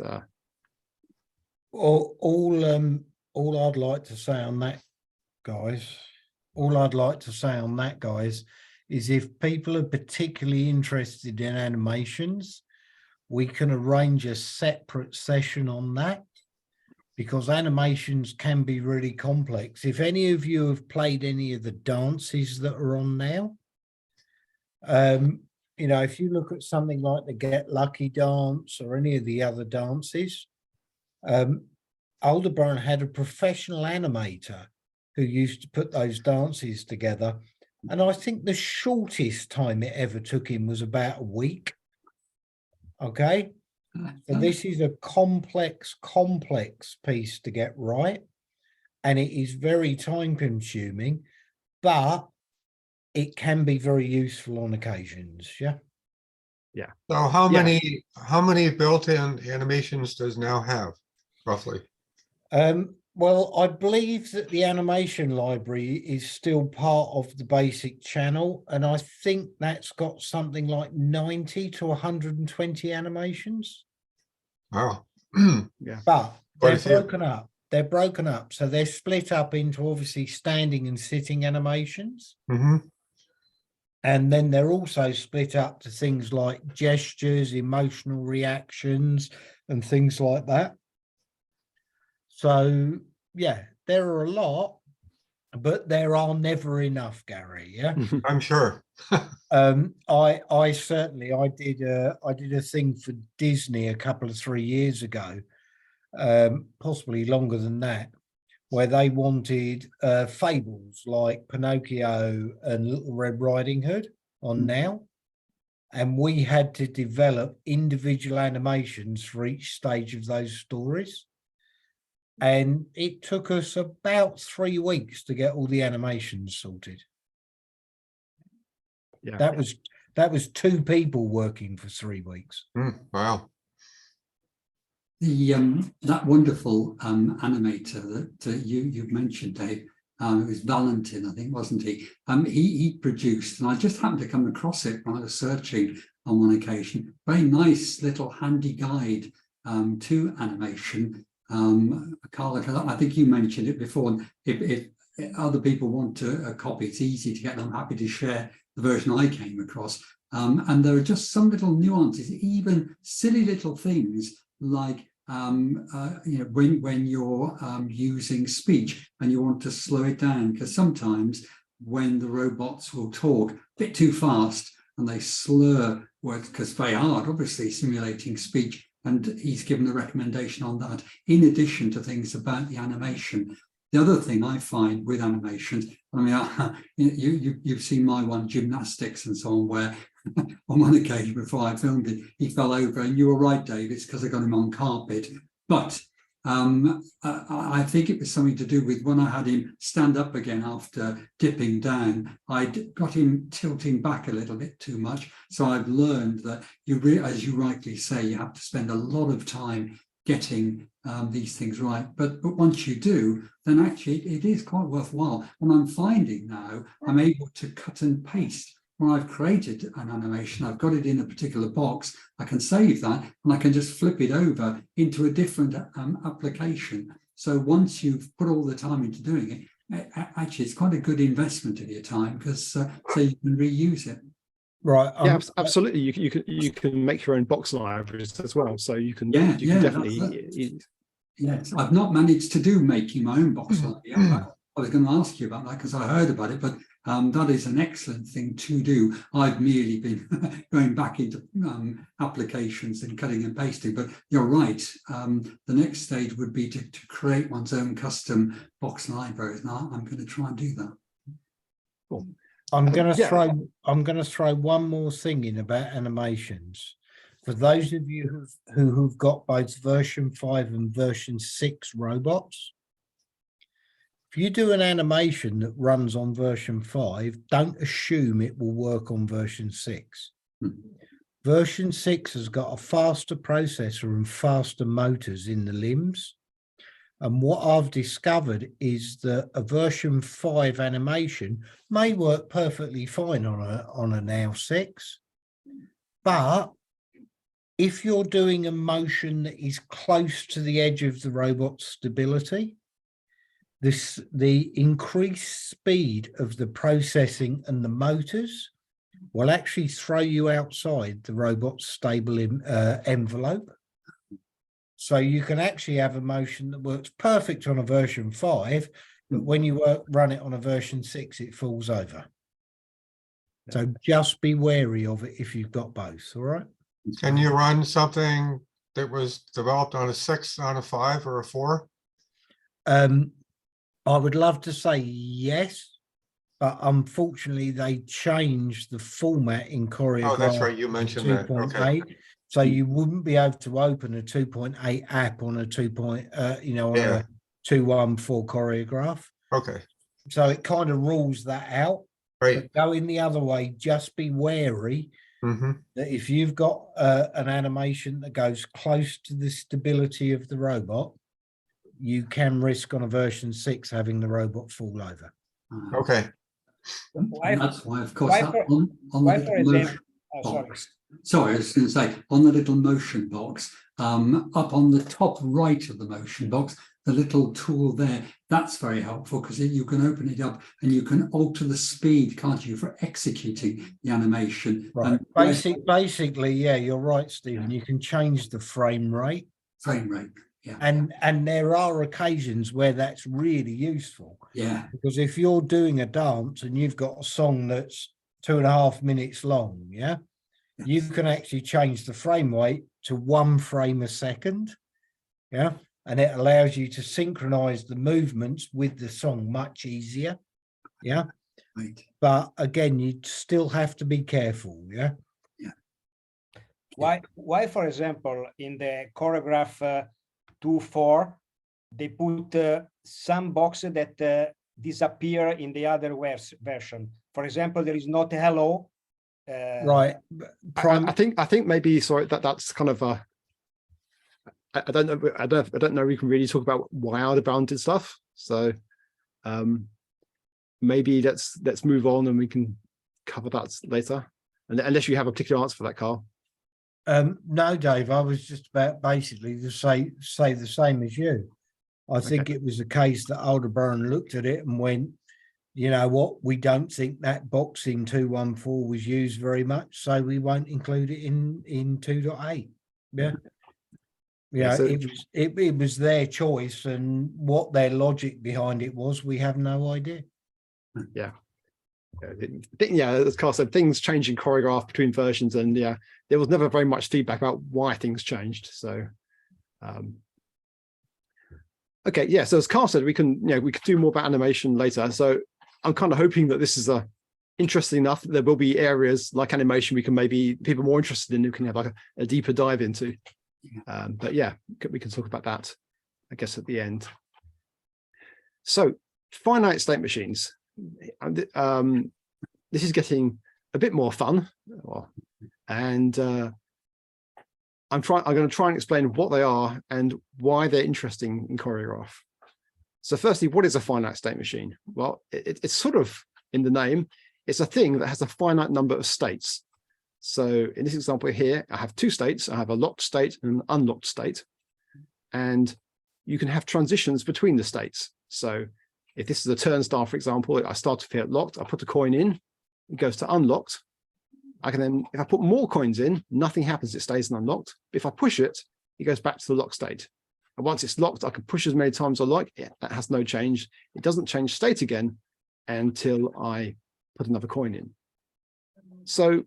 All I'd like to say on that, guys, is if people are particularly interested in animations, we can arrange a separate session on that, because animations can be really complex. If any of you have played any of the dances that are on now, if you look at something like the Get Lucky dance or any of the other dances, Aldebaran had a professional animator who used to put those dances together. And I think the shortest time it ever took him was about a week. Okay. So this is a complex piece to get right. And it is very time consuming, but it can be very useful on occasions. Yeah. Yeah. So how many built-in animations does NAO have, roughly? Well, I believe that the animation library is still part of the basic channel, and I think that's got something like 90 to 120 animations. Wow. Yeah. But they're Quite a few. broken up. They're broken up. So they're split up into obviously standing and sitting animations. Mm-hmm. And then they're also split up to things like gestures, emotional reactions, and things like that. So, yeah, there are a lot, but there are never enough, Gary. Yeah, I'm sure. I certainly did a thing for Disney a couple of 3 years ago, possibly longer than that, where they wanted fables like Pinocchio and Little Red Riding Hood on NAO, and we had to develop individual animations for each stage of those stories. And it took us about 3 weeks to get all the animations sorted. Yeah. That was 2 people working for 3 weeks. Wow. That wonderful animator that you've mentioned, Dave, It was Valentin, I think, wasn't he? He produced, and I just happened to come across it when I was searching on one occasion. Very nice little handy guide to animation. Carla, I think you mentioned it before. And if other people want a copy, it's easy to get them. I'm happy to share the version I came across. And there are just some little nuances, even silly little things like when you're using speech and you want to slow it down, because sometimes when the robots will talk a bit too fast and they slur words, because it's very hard, obviously, simulating speech, and he's given a recommendation on that, in addition to things about the animation. The other thing I find with animations, I mean, you've seen my one, gymnastics and so on, where on one occasion before I filmed it, he fell over, and you were right, Dave, it's because I got him on carpet. But I think it was something to do with when I had him stand up again after dipping down, I'd got him tilting back a little bit too much. So I've learned that as you rightly say, you have to spend a lot of time getting these things right. But once you do, then actually it is quite worthwhile. And I'm finding now I'm able to cut and paste. When I've created an animation, I've got it in a particular box, I can save that and I can just flip it over into a different application. So once you've put all the time into doing it, actually it's quite a good investment of your time, because so you can reuse it. Right. Yeah, absolutely. You can make your own box libraries as well. So you can definitely. Yes, I've not managed to do making my own box library. I was going to ask you about that because I heard about it, but that is an excellent thing to do. I've merely been going back into applications and cutting and pasting, but you're right. The next stage would be to create one's own custom box libraries. And I'm going to try and do that. Cool. I'm going to throw one more thing in about animations. For those of you who've got both version 5 and version 6 robots, if you do an animation that runs on version 5, don't assume it will work on version 6. Version 6 has got a faster processor and faster motors in the limbs. And what I've discovered is that a version 5 animation may work perfectly fine on a NAO 6. But if you're doing a motion that is close to the edge of the robot's stability, the increased speed of the processing and the motors will actually throw you outside the robot's stable envelope. So you can actually have a motion that works perfect on a version 5, but when you run it on a version 6, it falls over. So just be wary of it if you've got both, all right? Can you run something that was developed on a 6, on a 5, or a 4? I would love to say yes, but unfortunately they changed the format in Choreographe. Oh, that's right. You mentioned that. Okay. So you wouldn't be able to open a 2.8 app on a on a 2.1.4 Choreographe. Okay. So it kind of rules that out. Right. But going the other way, just be wary that if you've got an animation that goes close to the stability of the robot, you can risk on a version 6 having the robot fall over. Okay. And that's why, of course, on the little motion box. Sorry, I was going to say, on the little motion box, up on the top right of the motion box, the little tool there, that's very helpful because you can open it up and you can alter the speed, can't you, for executing the animation. Right. Basically, yeah, you're right, Stephen. You can change the frame rate. Frame rate. Yeah. And there are occasions where that's really useful. Yeah. Because if you're doing a dance and you've got a song that's 2.5 minutes long, yes, you can actually change the frame rate to 1 frame a second. Yeah. And it allows you to synchronize the movements with the song much easier. Yeah. Right. But again, you still have to be careful. Yeah. Yeah. Why, for example, in the Choreographe 2.4, they put some boxes that disappear in the other version. For example, there is not a hello. Right. I think maybe that's kind of a. I don't know. We can really talk about why are the bounded stuff. So, maybe let's move on and we can cover that later. And unless you have a particular answer for that, Carl. No, Dave, I was just about basically to say the same as you. I think it was a case that Aldebaran looked at it and went, you know what, we don't think that box in 214 was used very much, so we won't include it in 2.8. Yeah. Yeah, so it was their choice, and what their logic behind it was, we have no idea. Yeah. Yeah, as Carl said, things change in Choreograph between versions, and yeah, there was never very much feedback about why things changed. So okay, yeah, so as Carl said, we could do more about animation later. So I'm kind of hoping that this is interesting enough that there will be areas like animation we can maybe people more interested in who can have like a deeper dive into. But yeah, we can talk about that, I guess, at the end. So finite state machines. This is getting a bit more fun, and I'm going to try and explain what they are and why they're interesting in Choreograph. So firstly, what is a finite state machine? Well, it's sort of in the name. It's a thing that has a finite number of states. So in this example here, I have two states. I have a locked state and an unlocked state. And you can have transitions between the states. So if this is a turnstile, for example, I start here at locked, I put a coin in, it goes to unlocked. I can then, if I put more coins in, nothing happens, it stays in unlocked. But if I push it, it goes back to the locked state. And once it's locked, I can push as many times as I like. That has no change. It doesn't change state again until I put another coin in. So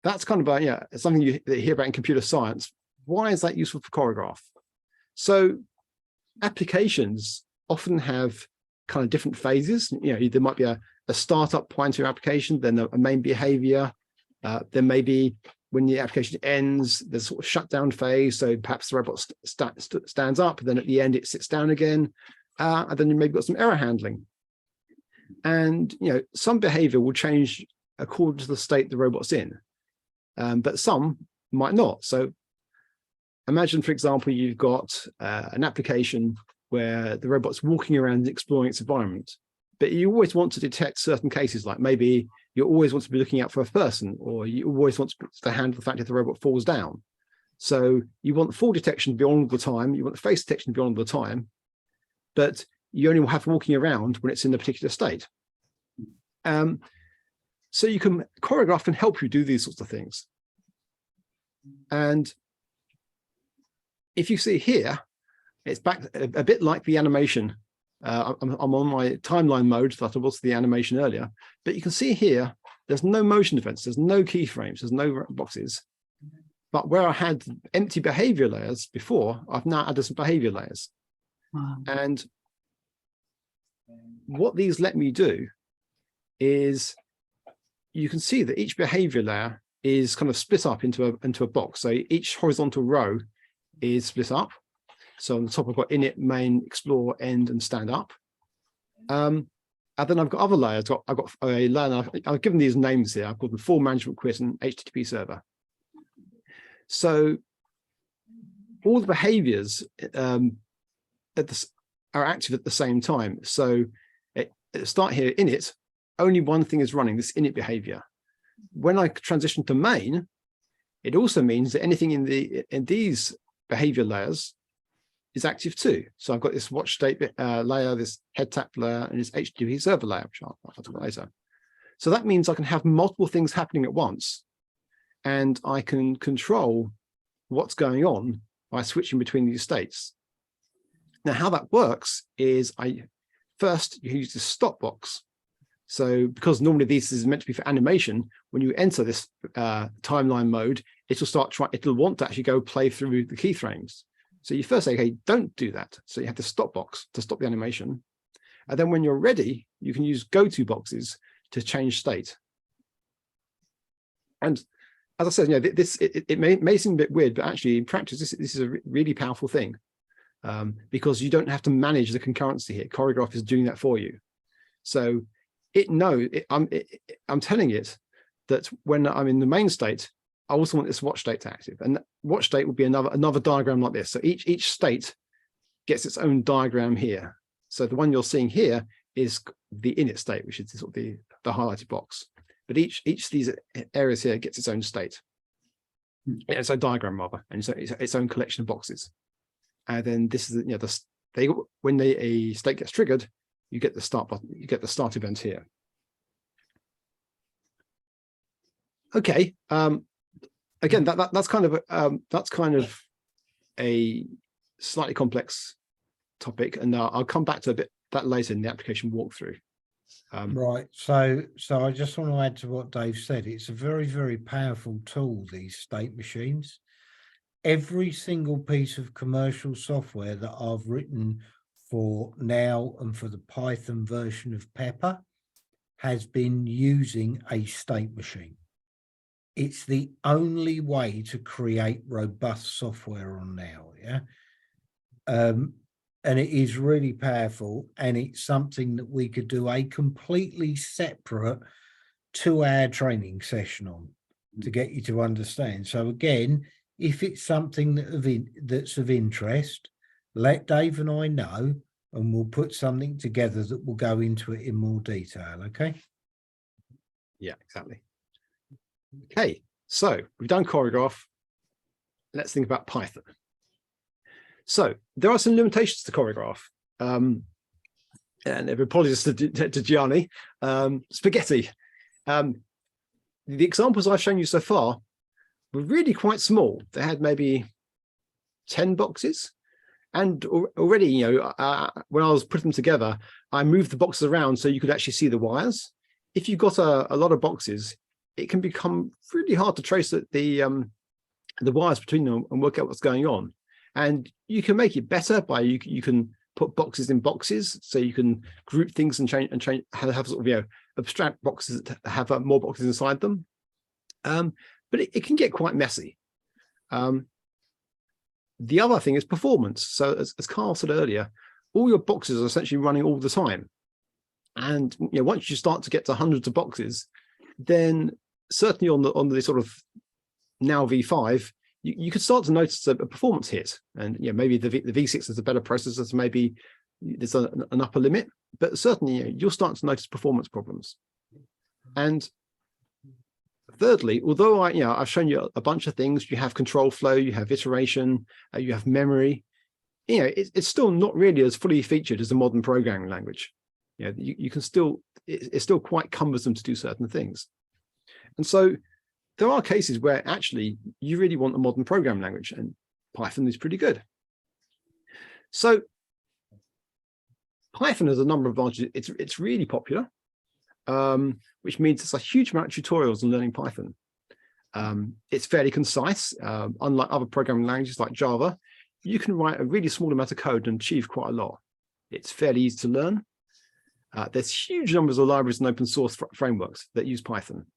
that's kind of something you hear about in computer science. Why is that useful for Choreograph? So applications often have kind of different phases. There might be a startup point to your application, then a main behavior. Then maybe when the application ends, there's sort of shutdown phase. So perhaps the robot stands up, then at the end it sits down again, and then you maybe got some error handling. And some behavior will change according to the state the robot's in, but some might not. So imagine, for example, you've got an application where the robot's walking around and exploring its environment, but you always want to detect certain cases, like maybe you always want to be looking out for a person, or you always want to handle the fact if the robot falls down. So you want fall detection to be on all the time, you want face detection to be on all the time, but you only have walking around when it's in a particular state. So Choreograph can help you do these sorts of things. And if you see here, it's back a bit like the animation. I'm on my timeline mode that was the animation earlier, but you can see here, there's no motion events, there's no keyframes, there's no boxes. But where I had empty behavior layers before, I've now added some behavior layers. Wow. And what these let me do is you can see that each behavior layer is kind of split up into a box. So each horizontal row is split up. So on the top, I've got init, main, explore, end, and stand up. And then I've got other layers. I've got a layer. I've given these names here. I've called them full management quit and HTTP server. So all the behaviors are active at the same time. So at the start here, init, only one thing is running, this init behavior. When I transition to main, it also means that anything in these behavior layers is active too. So I've got this watch state layer, this head tap layer, and this HTTP server layer, which I'll talk about later. So that means I can have multiple things happening at once, and I can control what's going on by switching between these states. Now, how that works is first you use this stop box. So because normally this is meant to be for animation, when you enter this timeline mode, it'll want to actually go play through the keyframes. So you first say, okay, don't do that. So you have the stop box to stop the animation. And then when you're ready, you can use go-to boxes to change state. And as I said, it may seem a bit weird, but actually in practice, this is a really powerful thing because you don't have to manage the concurrency here. Choreograph is doing that for you. So I'm telling it that when I'm in the main state, I also want this watch state to active, and watch state would be another diagram like this. So each state gets its own diagram here. So the one you're seeing here is the init state, which is sort of the highlighted box. But each of these areas here gets its own state, its own diagram rather, and so its own collection of boxes. And then this is when a state gets triggered, you get the start button, you get the start event here. Okay. Again, that's kind of a slightly complex topic, and I'll come back to that later in the application walkthrough. Right. So I just want to add to what Dave said. It's a very, very powerful tool, these state machines. Every single piece of commercial software that I've written for NAO and for the Python version of Pepper has been using a state machine. It's the only way to create robust software on NAO, yeah? And it is really powerful, and it's something that we could do a completely separate 2-hour training session on to get you to understand. So again, if it's something that's of interest, let Dave and I know, and we'll put something together that will go into it in more detail, okay? Yeah, exactly. Okay, so we've done Choreographe. Let's think about Python. So there are some limitations to Choreographe. And apologies to Gianni. Spaghetti. The examples I've shown you so far were really quite small. They had maybe 10 boxes. And already, when I was putting them together, I moved the boxes around so you could actually see the wires. If you've got a lot of boxes, it can become really hard to trace the wires between them and work out what's going on. And you can make it better by you can put boxes in boxes, so you can group things and change have sort of abstract boxes that have more boxes inside them. But it can get quite messy. The other thing is performance. So as Carl said earlier, all your boxes are essentially running all the time. And once you start to get to hundreds of boxes, then certainly on the sort of NAO V5, you could start to notice a performance hit. And maybe the V6 is a better processor, so maybe there's an upper limit, but certainly you'll start to notice performance problems. And thirdly, although I've shown you a bunch of things, you have control flow, you have iteration, you have memory, it's still not really as fully featured as a modern programming language. You can still, it's still quite cumbersome to do certain things. And so there are cases where actually you really want a modern programming language, and Python is pretty good. So Python has a number of advantages. It's really popular, which means there's a huge amount of tutorials on learning Python. It's fairly concise. Unlike other programming languages like Java, you can write a really small amount of code and achieve quite a lot. It's fairly easy to learn. There's huge numbers of libraries and open source frameworks that use Python.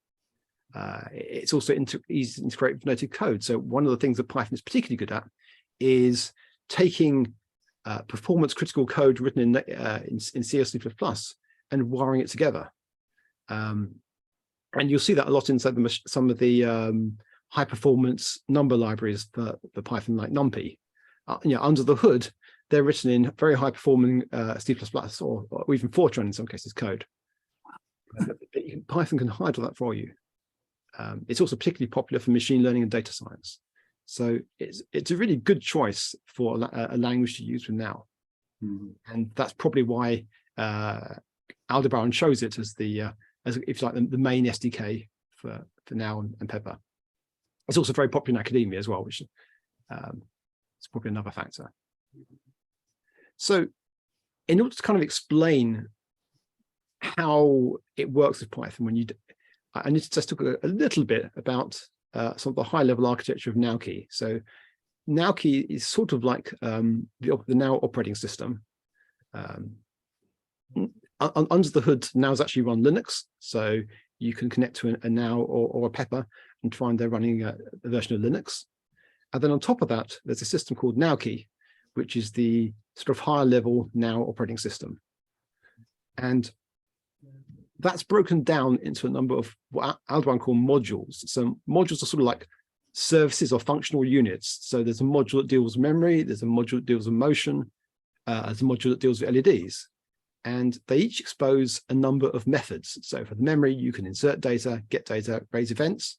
It's also easy to integrate with native code. So one of the things that Python is particularly good at is taking performance critical code written in C or C++ and wiring it together. And you'll see that a lot inside some of the high performance number libraries for Python, like NumPy. Under the hood, they're written in very high performing C++ or even Fortran in some cases code. Python can hide all that for you. It's also particularly popular for machine learning and data science. So it's a really good choice for a language to use with NAO. And that's probably why Aldebaran chose it as as if you like the main SDK for NAO and Pepper. It's also very popular in academia as well, which is probably another factor. So in order to kind of explain how it works with Python, I need to just talk a little bit about some of the high-level architecture of NAOKey. So NAOKey is sort of like the NAO operating system. Under the hood, NAO's actually run Linux, so you can connect to a NAO or a Pepper and find they're running a version of Linux. And then on top of that, there's a system called NAOKey, which is the sort of higher-level NAO operating system. And that's broken down into a number of what Aldebaran call modules. So modules are sort of like services or functional units. So there's a module that deals with memory, there's a module that deals with motion, there's a module that deals with LEDs. and they each expose a number of methods. So for the memory, you can insert data, get data, raise events.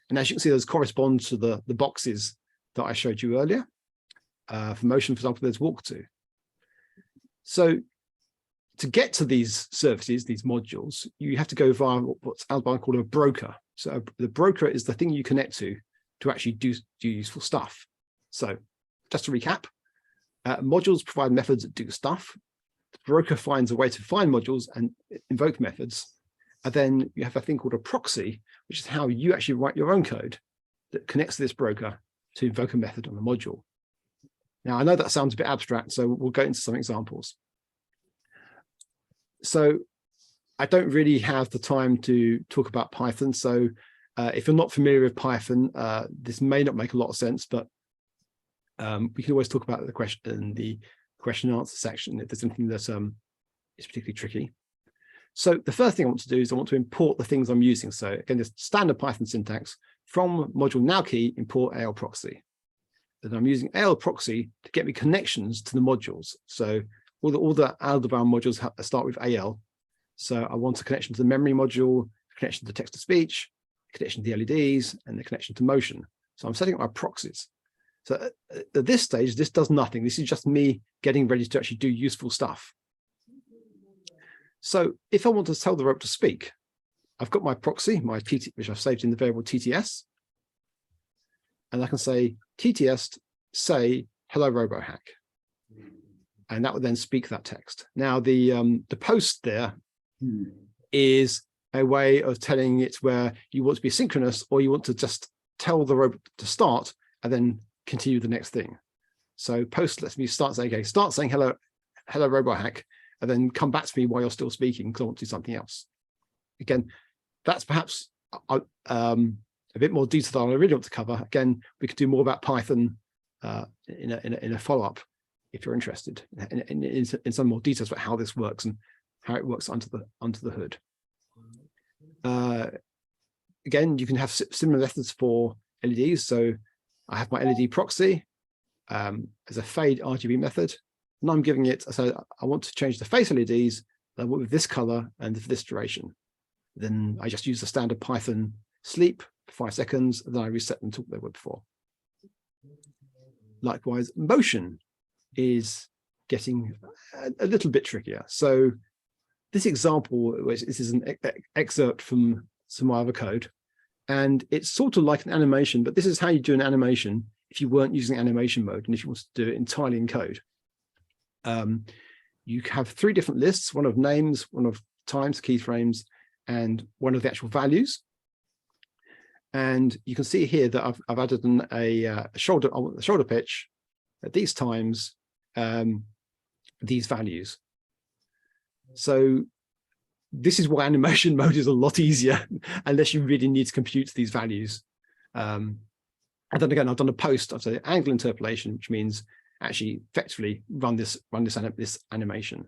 And as you can see, those correspond to the boxes that I showed you earlier. For motion, for example, there's walk to. So to get to these services, these modules, you have to go via what's Alban called a broker. So the broker is the thing you connect to actually do useful stuff. So just to recap, modules provide methods that do stuff. The broker finds a way to find modules and invoke methods. And then you have a thing called a proxy, which is how you actually write your own code that connects to this broker to invoke a method on the module. Now, I know that sounds a bit abstract, so we'll go into some examples. So I don't really have the time to talk about Python. So if you're not familiar with Python, this may not make a lot of sense, but we can always talk about the question in the question and answer section if there's anything that is particularly tricky. So the first thing I want to do is I want to import the things I'm using. So again, this standard Python syntax from module now key, import AL proxy. Then I'm using AL proxy to get me connections to the modules. So all the Aldebaran modules start with AL. So I want a connection to the memory module, a connection to text to speech, a connection to the LEDs, and the connection to motion. So I'm setting up my proxies. So at this stage, this does nothing. This is just me getting ready to actually do useful stuff. So if I want to tell the robot to speak, I've got my proxy, my TT, which I've saved in the variable TTS. And I can say, TTS, say, hello, RoboHack. And that would then speak that text. Now, the post there is a way of telling it where you want to be synchronous or you want to just tell the robot to start and then continue the next thing. So post lets me start saying, okay, start saying hello, RoboHack, and then come back to me while you're still speaking because I want to do something else. Again, that's perhaps a bit more detail than I really want to cover. Again, we could do more about Python in a follow-up if you're interested in some more details about how this works and how it works under the hood. Again, you can have similar methods for LEDs. So I have my LED proxy as a fade RGB method, and I'm giving it, so I want to change the face LEDs with this color and for this duration. Then I just use the standard Python sleep for 5 seconds, and then I reset them to what they were before. Likewise, motion is getting a little bit trickier. So this example, this is an excerpt from some other code, and it's sort of like an animation, but this is how you do an animation if you weren't using animation mode and if you want to do it entirely in code. You have 3 different lists, one of names, one of times, keyframes, and one of the actual values. And you can see here that I've added a shoulder pitch at these times, these values. So this is why animation mode is a lot easier unless you really need to compute these values. And then again, I've done a post, I've said angle interpolation, which means actually effectively run this animation.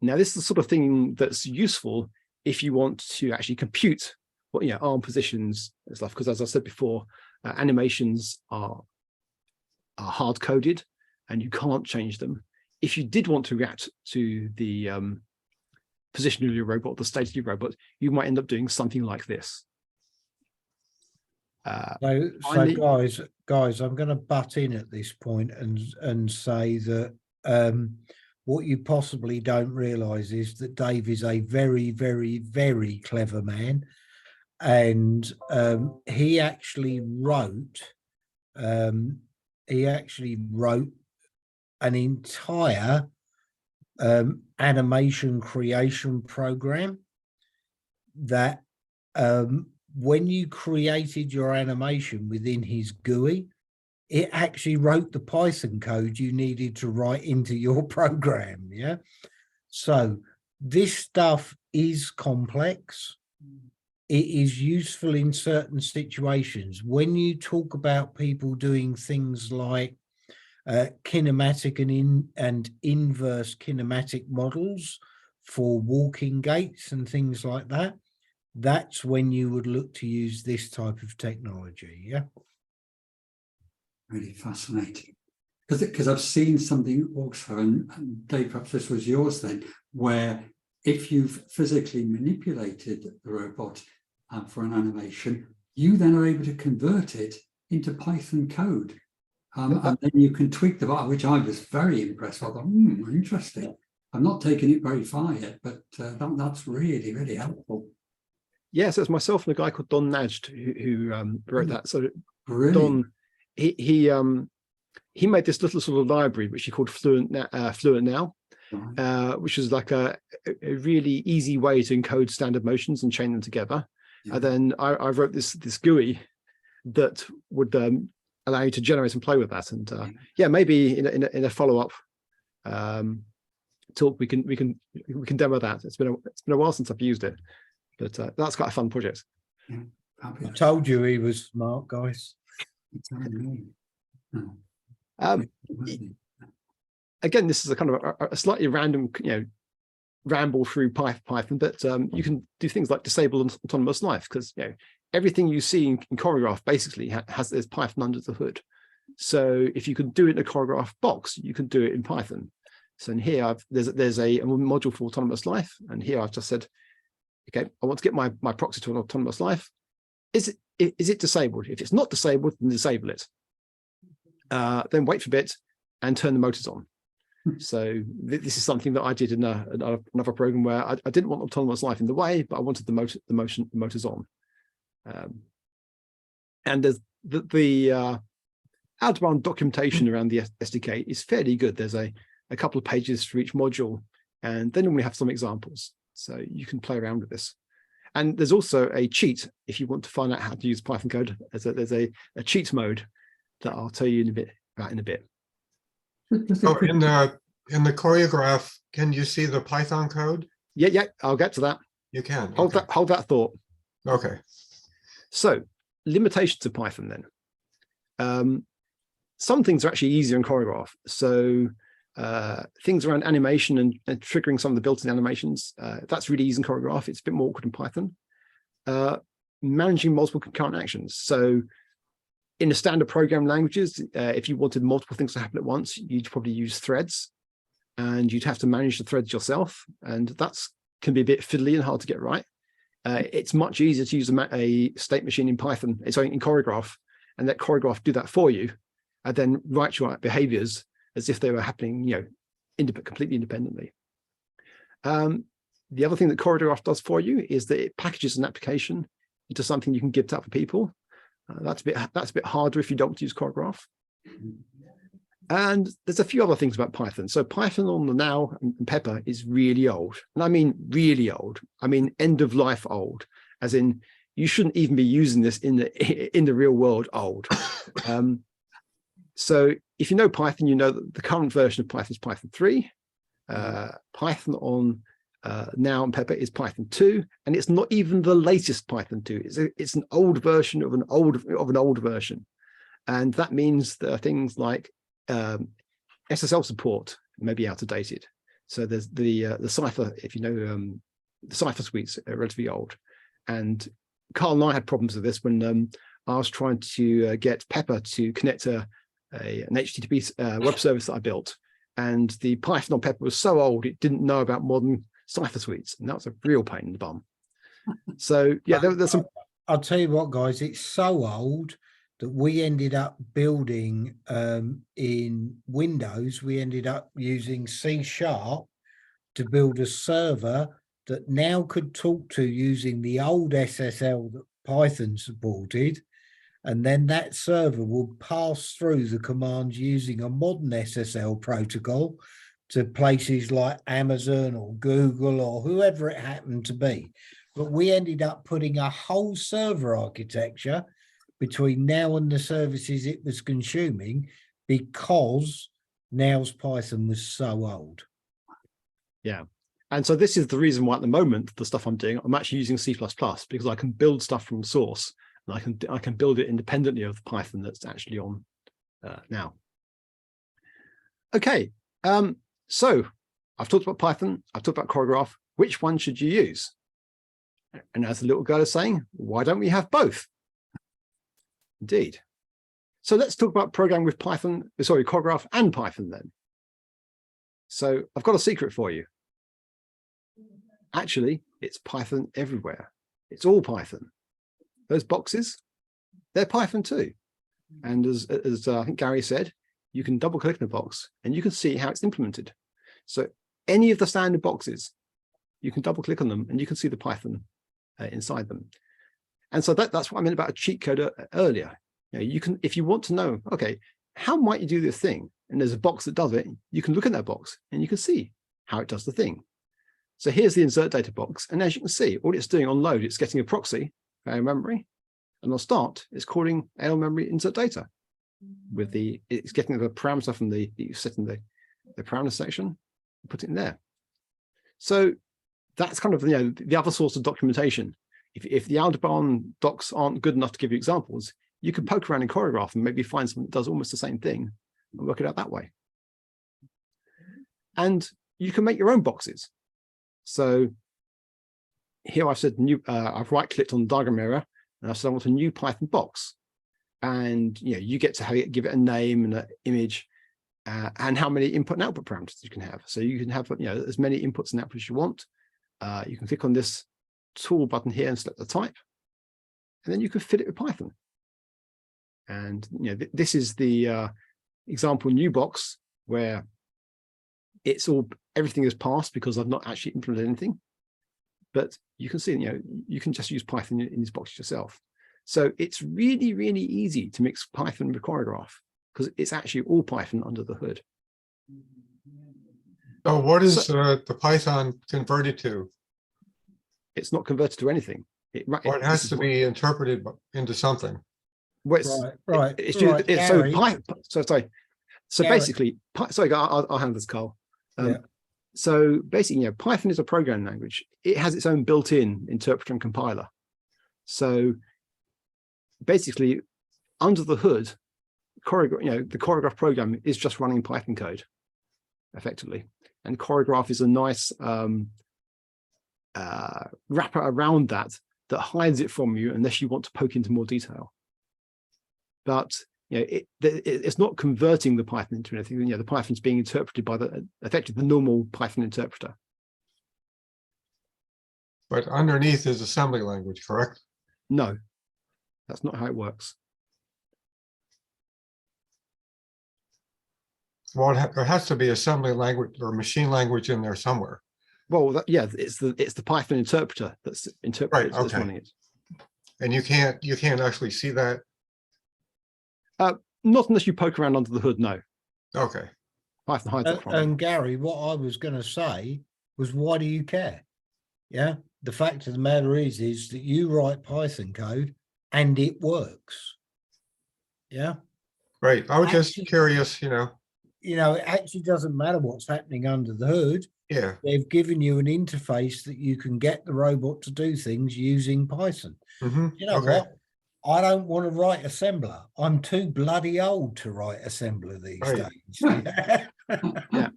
Now, this is the sort of thing that's useful if you want to actually compute what arm positions and stuff, because as I said before, animations are hard coded and you can't change them. If you did want to react to the position of your robot, the state of your robot, you might end up doing something like this. So guys, I'm going to butt in at this point and say that what you possibly don't realize is that Dave is a very, very, very clever man. And he actually wrote an entire animation creation program that when you created your animation within his GUI, it actually wrote the Python code you needed to write into your program. Yeah. So this stuff is complex. It is useful in certain situations. When you talk about people doing things like kinematic and inverse kinematic models for walking gaits and things like that, that's when you would look to use this type of technology. Yeah. Really fascinating. Because I've seen something also, and Dave, perhaps this was yours then, where if you've physically manipulated the robot for an animation, you then are able to convert it into Python code. And then you can tweak the bar, which I was very impressed with. I thought, interesting. I'm not taking it very far yet, but that's really, really helpful. Yes, it's myself and a guy called Don Najd who wrote that. So Brilliant. Don, he made this little sort of library which he called Fluent Now, which is like a really easy way to encode standard motions and chain them together. And then I wrote this GUI that would allow you to generate and play with that. And yeah, maybe in a follow-up talk we can demo that. It's been a while since I've used it, but that's quite a fun project. I told you he was smart, guys. Again, this is a kind of a slightly random, ramble through Python, but you can do things like disable autonomous life, because everything you see in Choreographe basically there's Python under the hood. So if you can do it in a Choreographe box, you can do it in Python. So in here, there's a module for autonomous life, and here I've just said, okay, I want to get my proxy to an autonomous life. Is it disabled? If it's not disabled, then disable it. Then wait for a bit and turn the motors on. So this is something that I did in another program where I didn't want autonomous life in the way, but I wanted the motors on. And there's the out-of-band documentation around the SDK is fairly good. There's a couple of pages for each module, and then we have some examples, so you can play around with this. And there's also a cheat if you want to find out how to use Python code. There's a cheat mode that I'll tell you about in a bit. Oh, in the Choreographe, can you see the Python code? Yeah, I'll get to that. You can. Hold that thought. Okay. So, limitations of Python then. Some things are actually easier in Choreographe. So things around animation and triggering some of the built-in animations, that's really easy in Choreographe. It's a bit more awkward in Python. Managing multiple concurrent actions. So in the standard program languages, if you wanted multiple things to happen at once, you'd probably use threads, and you'd have to manage the threads yourself. And that's can be a bit fiddly and hard to get right. It's much easier to use a state machine in Python, sorry, in Choreographe, and let Choreographe do that for you, and then write your behaviors as if they were happening, completely independently. The other thing that Choreographe does for you is that it packages an application into something you can give to other people. That's a bit harder if you don't use Choreographe. And there's a few other things about Python. So Python on the NAO and Pepper is really old. And I mean really old. I mean end of life old, as in you shouldn't even be using this in the real world old. So if you know Python, you know that the current version of Python is Python 3. Python on NAO and Pepper is Python 2, and it's not even the latest Python 2. It's an old version of an old version. And that means there are things like SSL support may be outdated. So there's the Cypher, if you know, the Cypher suites are relatively old. And Carl and I had problems with this when I was trying to get Pepper to connect to an HTTP web service that I built. And the Python on Pepper was so old, it didn't know about modern Cypher suites. And that was a real pain in the bum. So yeah, there's some. I'll tell you what, guys, it's so old that we ended up building in Windows, we ended up using C# to build a server that now could talk to using the old SSL that Python supported. And then that server will pass through the commands using a modern SSL protocol to places like Amazon or Google or whoever it happened to be. But we ended up putting a whole server architecture between NAO and the services it was consuming because NAO's Python was so old. Yeah. And so this is the reason why at the moment, the stuff I'm doing, I'm actually using C++ because I can build stuff from source, and I can build it independently of the Python that's actually on NAO. Okay. So I've talked about Python, I've talked about Choreographe. Which one should you use? And as the little girl is saying, why don't we have both? Indeed. So let's talk about programming with Choreographe and Python then. So I've got a secret for you. actually it's Python everywhere. It's all Python. Those boxes, they're Python too. And as I think Gary said, you can double click in a box and you can see how it's implemented. So any of the standard boxes, you can double click on them and you can see the Python inside them. And so that's what I meant about a cheat code earlier. You know, you can, if you want to know, okay, how might you do this thing? And there's a box that does it. You can look at that box and you can see how it does the thing. So here's the insert data box. And as you can see, all it's doing on load, it's getting a proxy AL memory. And on start, it's calling AL memory insert data with it's getting the parameter from you set in the parameter section, put it in there. So that's kind of, you know, the other source of documentation. If the Aldebaran docs aren't good enough to give you examples, you can poke around in Choreographe and maybe find something that does almost the same thing and work it out that way. And you can make your own boxes. So here I've said new, I've right-clicked on the diagram area and I've said I want a new Python box. And you know, you get to give it a name and an image and how many input and output parameters you can have. So you can have, you know, as many inputs and outputs as you want. You can click on this tool button here and select the type, and then you can fit it with Python. And you know, this is the example new box where it's all, everything is passed because I've not actually implemented anything. But you can see, you know, you can just use Python in these boxes yourself. So it's really, really easy to mix Python with Choreographe because it's actually all Python under the hood. So what is the Python converted to? It's not converted to anything. Well, it has to be interpreted into something. Well, it's, Right. So basically, sorry, I'll handle this, Carl. Yeah. So basically, you know, Python is a programming language. It has its own built-in interpreter and compiler. So basically, under the hood, Choreographe, you know, the Choreographe program is just running Python code, effectively. And Choreographe is a nice wrapper around that hides it from you unless you want to poke into more detail. But you know, it's not converting the Python into anything. You know, the Python's being interpreted by effectively the normal Python interpreter. But underneath is assembly language, correct? No, that's not how it works. Well, there has to be assembly language or machine language in there somewhere. Well, yeah, it's the Python interpreter that's interpreting, right, okay. that's running it. And you can't actually see that. Not unless you poke around under the hood. No. Okay. Python hides it from you. And Gary, what I was going to say was, why do you care? Yeah. The fact of the matter is that you write Python code and it works. Yeah. Right. I was just curious, you know. You know, it actually doesn't matter what's happening under the hood. Yeah. They've given you an interface that you can get the robot to do things using Python. Mm-hmm. You know what? I don't want to write assembler. I'm too bloody old to write assembler these days. Yeah.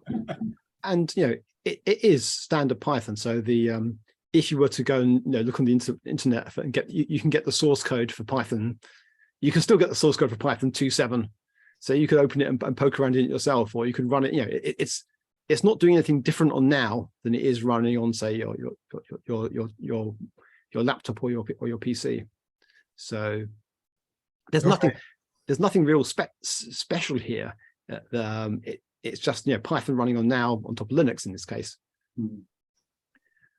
And you know, it is standard Python. So the if you were to go and look on the internet and you can get the source code for Python. You can still get the source code for Python 2.7. So you could open it and poke around in it yourself, or you can run it. You know, it's not doing anything different on now than it is running on, say, your laptop or your PC. So there's nothing real special here. It's just Python running on now on top of Linux in this case.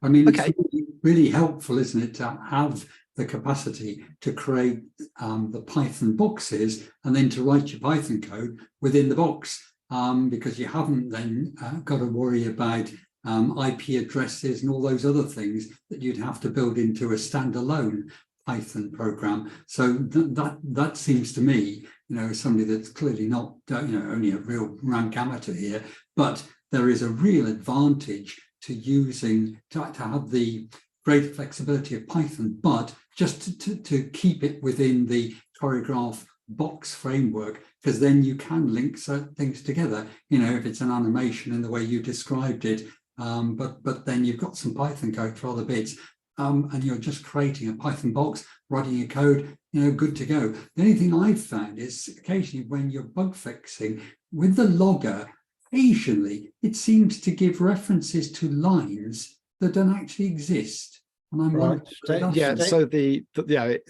I mean, it's really helpful, isn't it, to have the capacity to create the Python boxes and then to write your Python code within the box, because you haven't then got to worry about IP addresses and all those other things that you'd have to build into a standalone Python program. So that seems to me, somebody that's clearly not, only a real rank amateur here, but there is a real advantage to using, to have the great flexibility of Python, but just to keep it within the Choreographe box framework, because then you can link certain things together, if it's an animation in the way you described it, but then you've got some Python code for other bits, and you're just creating a Python box, writing your code, good to go. The only thing I've found is occasionally when you're bug fixing with the logger, occasionally it seems to give references to lines that don't actually exist. And I'm Right. wondering whether that's Yeah, something- so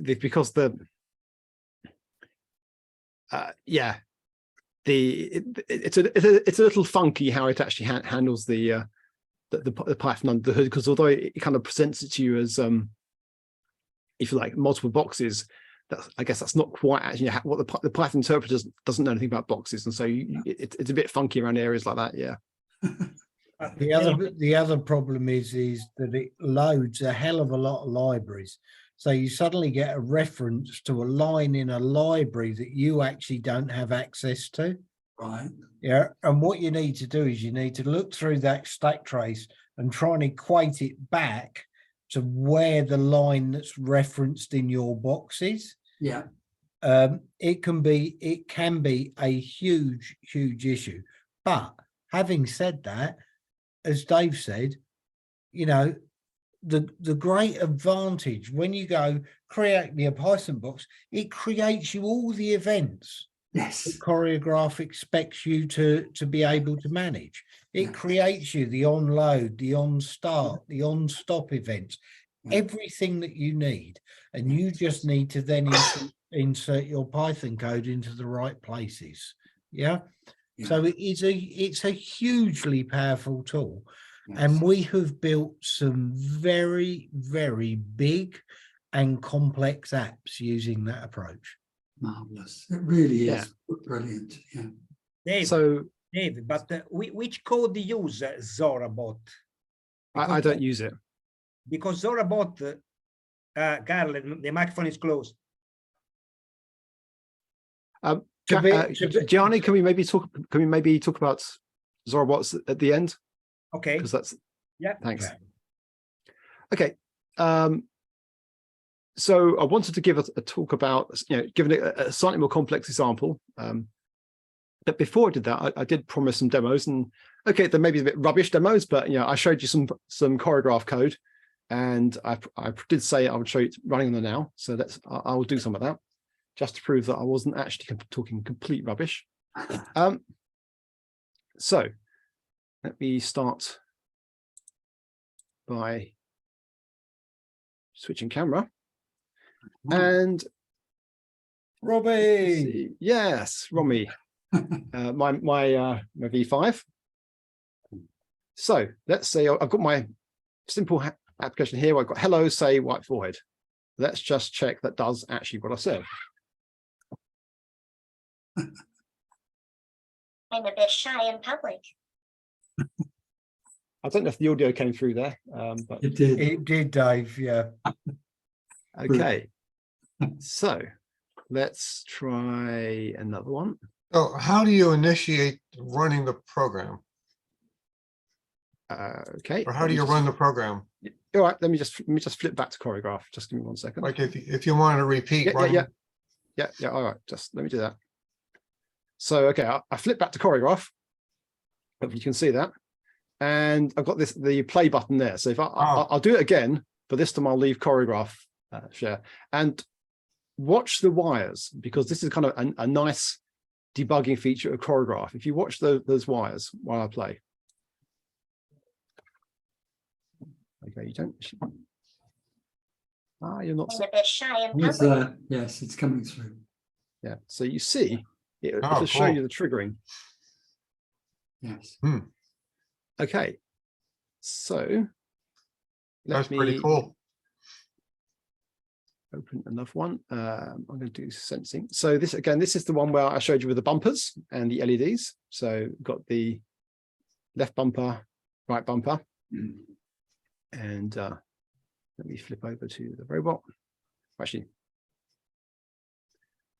because it's a little funky how it actually handles the Python under the hood, because although it kind of presents it to you as if you like multiple boxes, I guess that's not quite actually what the Python interpreter doesn't know anything about boxes, and so it's a bit funky around areas like that. Yeah. The other problem is that it loads a hell of a lot of libraries. So you suddenly get a reference to a line in a library that you actually don't have access to. Right. Yeah. And what you need to do is you need to look through that stack trace and try and equate it back to where the line that's referenced in your box is. Yeah. It can be a huge issue. But having said that, as Dave said, you know, the great advantage when you go create me a Python box, it creates you all the events Yes. that Choreographe expects you to be able to manage. It Yeah. creates you the on load, the on start, the on stop events, Yeah. everything that you need, and you just need to then insert your Python code into the right places. Yeah. So it's a hugely powerful tool. Yes. And we have built some very, very big and complex apps using that approach. Marvelous. It really Yeah. is brilliant. Yeah. Dave, but which code do you use Zorabot? I don't use it. Because Zorabot, Carl, the microphone is closed. Gianni, can we maybe talk about Zorobots at the end? Okay. Because that's thanks. Okay. Okay. So I wanted to give a talk about, giving a slightly more complex example. But before I did that, I did promise some demos, and okay, there may be a bit rubbish demos, but I showed you some Choreographe code, and I did say I would show you it running on the NAO. So I will do some of that, just to prove that I wasn't actually talking complete rubbish. So let me start by switching camera. And Robbie. Yes, Romy. my V5. So let's say I've got my simple application here. I've got hello, say white forehead. Let's just check that does actually what I said. I'm a bit shy in public. I don't know if the audio came through there, but It did. It did, Dave. Yeah. okay. So let's try another one. So how do you initiate running the program? Okay. Or how do you run the program? All right. Let me just flip back to Choreographe. Just give me 1 second. Like if you want to repeat running. Yeah. All right. Just let me do that. So, okay, I flip back to Choreographe. Hopefully you can see that. And I've got the play button there. So if I'll do it again, but this time I'll leave Choreographe share and watch the wires, because this is kind of a nice debugging feature of Choreographe. If you watch those wires while I play. Okay, you don't. You're not. I'm a bit shy in public. Yes, it's coming through. Yeah, so you see, it'll Oh, show cool. you the triggering. Yes. Okay, so That's pretty cool. Open another one. I'm going to do sensing. So this is the one where I showed you with the bumpers and the LEDs. So got the left bumper, right bumper, and let me flip over to the robot. Actually,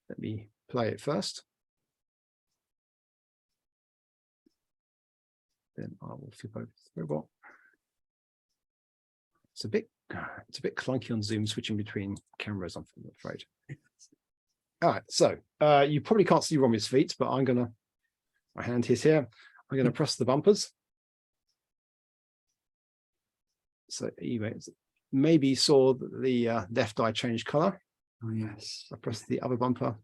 let me play it first. Then I will flip over to the robot. It's a bit clunky on Zoom switching between cameras, I'm afraid. All right, so you probably can't see Romy's feet, but my hand is here. I'm going to press the bumpers. So you maybe saw that the left eye changed color. Oh, yes. I press the other bumper.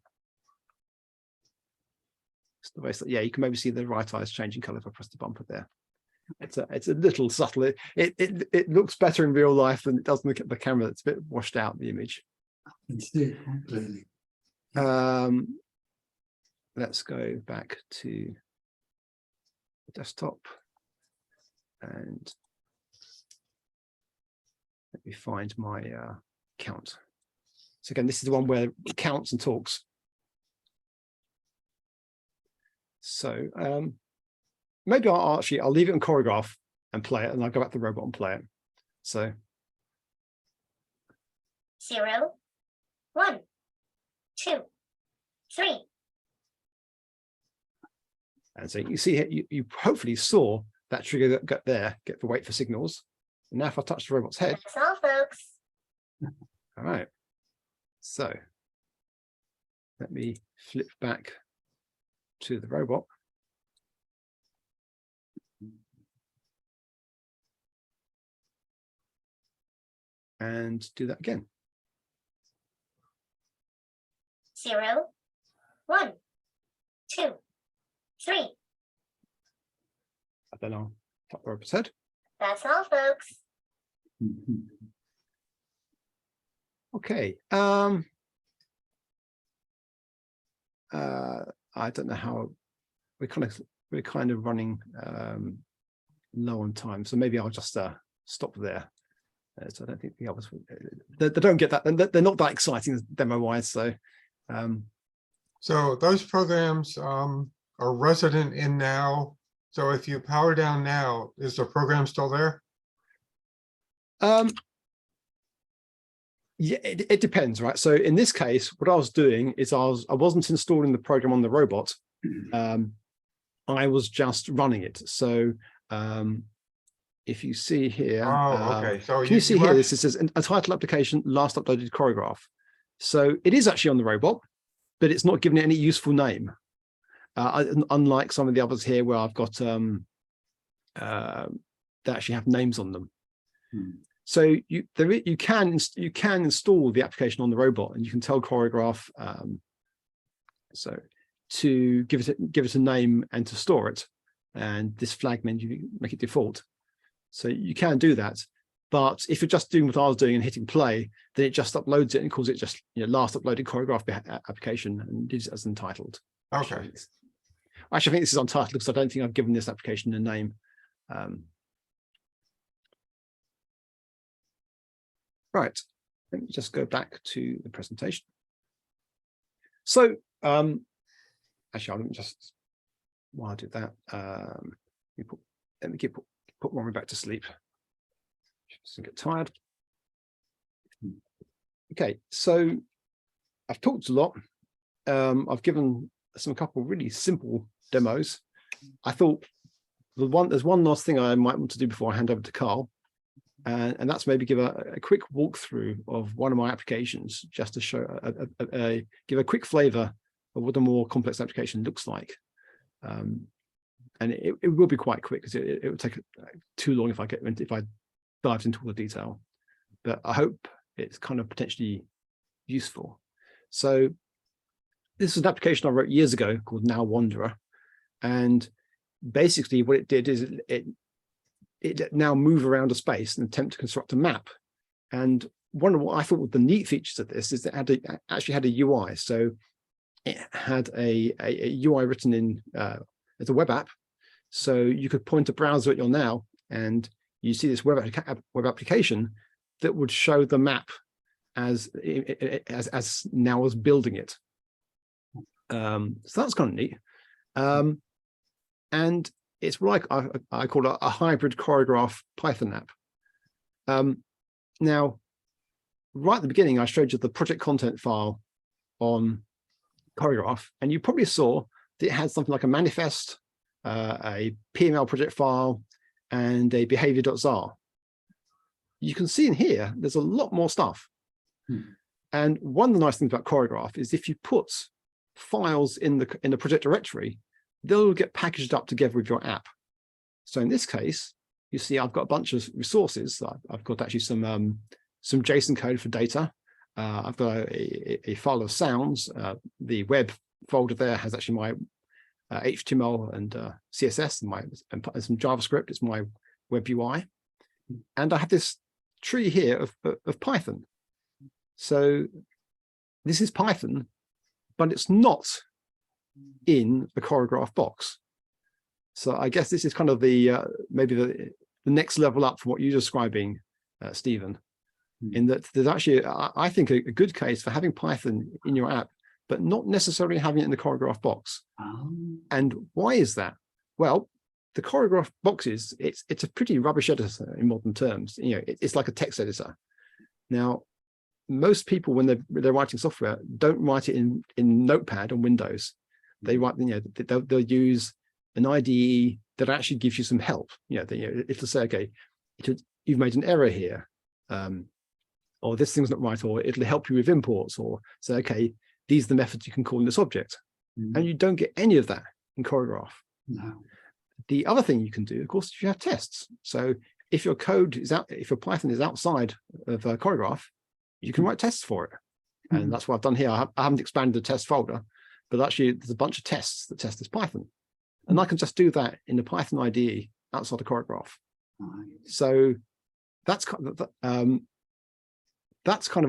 Yeah, you can maybe see the right eye is changing color if I press the bumper there. It's a little subtle. It looks better in real life than it does in the camera. It's a bit washed out, the image. can see it quite clearly. Let's go back to the desktop and let me find my count. So again, this is the one where it counts and talks. So maybe I'll leave it on Choreographe and play it, and I'll go back to the robot and play it. So 0, 1, 2, 3. and so you see here, you hopefully saw that trigger that got there, get the wait for signals. And now if I touch the robot's head, That's all, folks. all right. So let me flip back to the robot. And do that again. 0, 1, 2, 3. And then I'll tap the robot's head. That's all, folks. Okay. I don't know how we're kind of running low on time, so maybe I'll just stop there. So I don't think the others they don't get that, and they're not that exciting demo wise. So So those programs are resident in NAO. So if you power down NAO, is the program still there? yeah, it depends, right? So in this case, what I was doing is I wasn't installing the program on the robot. I was just running it. So if you see here, Oh, okay. So can you see here? actually- This says a title application last uploaded Choreographe. So it is actually on the robot, but it's not giving it any useful name. Unlike some of the others here, where I've got they actually have names on them. So you can install the application on the robot, and you can tell Choreographe so to give it a name and to store it, and this flag menu make it default. So you can do that, but if you're just doing what I was doing and hitting play, then it just uploads it and calls it just last uploaded Choreographe application and leaves it as entitled. Okay. Actually, I think this is untitled because I don't think I've given this application a name. Right, let me just go back to the presentation. So, actually, I'll just, while I do that, let me put Rory back to sleep. She doesn't get tired. Okay, so I've talked a lot. I've given a couple of really simple demos. I thought there's one last thing I might want to do before I hand over to Carl. And that's maybe give a quick walkthrough of one of my applications, just to show, give a quick flavor of what a more complex application looks like. And it will be quite quick, because it would take too long if I dived into all the detail. But I hope it's kind of potentially useful. So this is an application I wrote years ago called NAO Wanderer, and basically what it did is it now move around a space and attempt to construct a map. And one of what I thought were the neat features of this is that it actually had a UI. So it had a UI written in as a web app. So you could point a browser at your NAO, and you see this web application that would show the map as NAO was building it. So that's kind of neat. And it's like I call it a hybrid Choreographe Python app. Now, right at the beginning, I showed you the project content file on Choreographe, and you probably saw that it had something like a manifest, a PML project file, and a behavior.zar. You can see in here, there's a lot more stuff. And one of the nice things about Choreographe is if you put files in the project directory, they'll get packaged up together with your app. So in this case, you see I've got a bunch of resources. I've got actually some JSON code for data. I've got a file of sounds. The web folder there has actually HTML and CSS and some JavaScript. It's my web UI. And I have this tree here of Python. So this is Python, but it's not in the Choreographe box. So I guess this is kind of the maybe the next level up from what you're describing, Stephen, in that there's actually, I think, a good case for having Python in your app, but not necessarily having it in the Choreographe box. And why is that? Well, the Choreographe boxes, it's a pretty rubbish editor in modern terms. You know, it's like a text editor. Now, most people, when they're writing software, don't write it in Notepad on Windows. They write, you know, they'll use an IDE that actually gives you some help. You know, it'll say, okay, you've made an error here, or this thing's not right, or it'll help you with imports, or say, okay, these are the methods you can call in this object. And you don't get any of that in Choreographe. No. The other thing you can do, of course, is you have tests. So if your code is out, if your Python is outside of Choreographe, you can write tests for it. And that's what I've done here. I haven't expanded the test folder, but actually there's a bunch of tests that test this Python. And I can just do that in the Python IDE outside of Choreographe. So that's kind of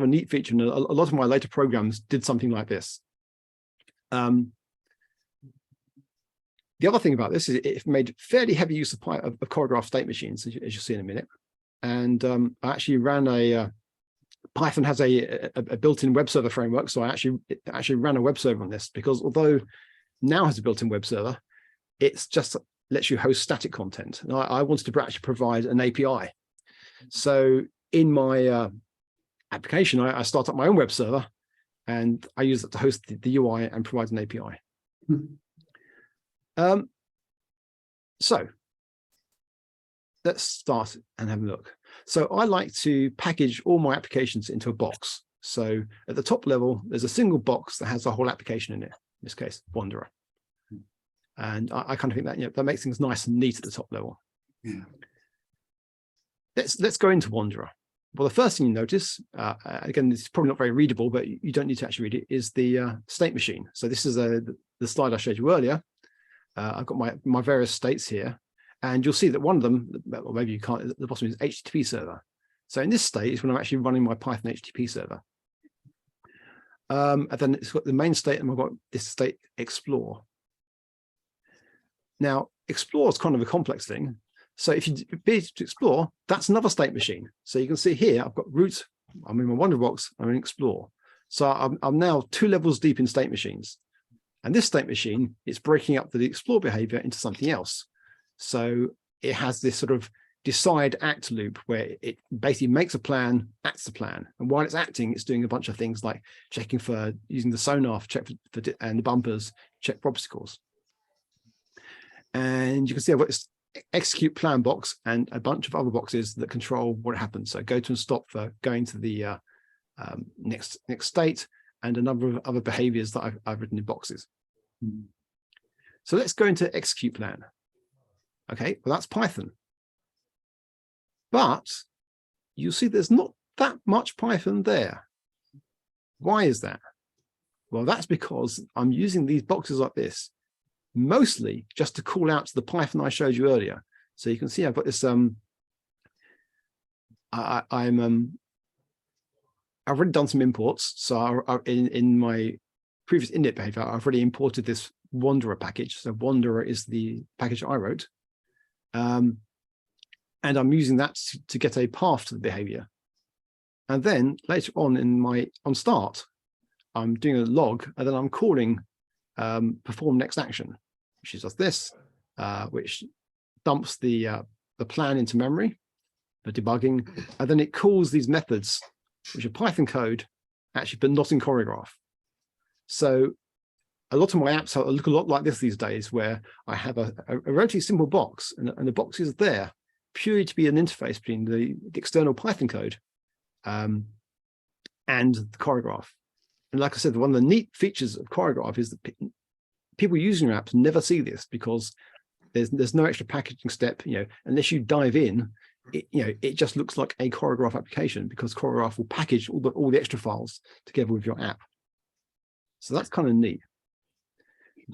a neat feature. And a lot of my later programs did something like this. The other thing about this is it made fairly heavy use of Choreographe state machines, as you'll see in a minute. And I actually ran Python has a built-in web server framework. So I actually ran a web server on this, because although NAO has a built-in web server, it's just lets you host static content. And I wanted to actually provide an API. So in my application, I start up my own web server, and I use it to host the UI and provide an API. So let's start and have a look. So I like to package all my applications into a box. So at the top level, there's a single box that has the whole application in it, in this case, Wanderer. And I kind of think that, you know, that makes things nice and neat at the top level. Yeah. Let's go into Wanderer. Well, the first thing you notice, again, it's probably not very readable, but you don't need to actually read it, is the state machine. So this is the slide I showed you earlier. I've got my various states here, and you'll see that one of them, or maybe you can't, at the bottom is HTTP server. So in this state is when I'm actually running my Python HTTP server. And then it's got the main state, and I've got this state explore. Now, explore is kind of a complex thing. So if you be to explore, that's another state machine. So you can see here, I've got root, I'm in my Wonder box, I'm in explore. So I'm now 2 levels deep in state machines. And this state machine is breaking up the explore behavior into something else. So it has this sort of decide act loop where it basically makes a plan, acts the plan. And while it's acting, it's doing a bunch of things like checking for, using the sonar for check for and the bumpers, check for obstacles. And you can see I've got this execute plan box and a bunch of other boxes that control what happens. So go to and stop for going to the next state, and a number of other behaviors that I've written in boxes. So let's go into execute plan. Okay, well, that's Python. But you see there's not that much Python there. Why is that? Well, that's because I'm using these boxes like this, mostly just to call out to the Python I showed you earlier. So you can see I've got this, I've already done some imports. So in my previous init behavior, I've already imported this Wanderer package. So Wanderer is the package I wrote. And I'm using that to get a path to the behavior. And then later on on start, I'm doing a log, and then I'm calling perform next action, which does this, which dumps the plan into memory for debugging, and then it calls these methods, which are Python code, actually, but not in Choreographe. So a lot of my apps look a lot like this these days, where I have a relatively simple box, and the box is there purely to be an interface between the external Python code and the Choreographe. And like I said, one of the neat features of Choreographe is that people using your apps never see this, because there's no extra packaging step. You know, unless you dive in, it just looks like a Choreographe application, because Choreographe will package all the extra files together with your app. So that's kind of neat.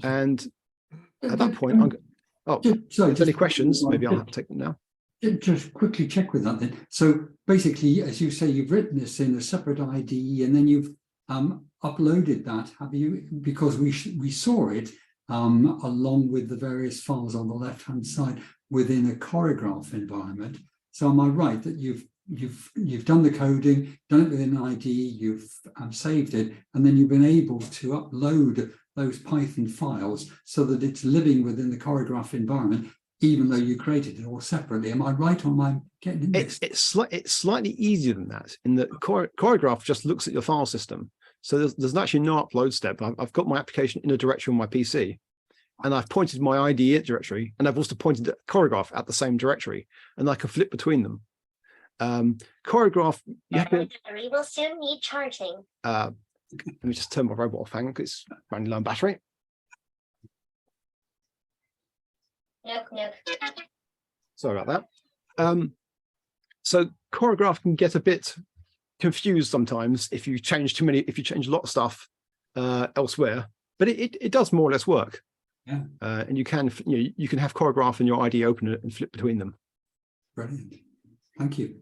And At that point, oh, Sorry, if there's any questions, maybe I'll have to take them now. Just quickly check with that then. So basically, as you say, you've written this in a separate IDE and then you've uploaded that, have you? Because we saw it along with the various files on the left-hand side within a Choreographe environment. So am I right that you've done the coding, done it within an IDE, you've saved it, and then you've been able to upload those Python files so that it's living within the Choreographe environment, even though you created it all separately? Am I right, or am I getting it? It's slightly easier than that in that Choreographe just looks at your file system. So there's actually no upload step. I've got my application in a directory on my PC, and I've pointed my IDE directory, and I've also pointed at Choreographe at the same directory, and I can flip between them. Choreographe, you have to, battery will soon need charging. let me just turn my robot off, hang on, because it's running low on battery. Nope. Sorry about that. So Choreographe can get a bit confused sometimes if you change too many, if you change a lot of stuff elsewhere, but it does more or less work. Yeah. And you can have Choreographe in your IDE open and flip between them. Brilliant. Thank you.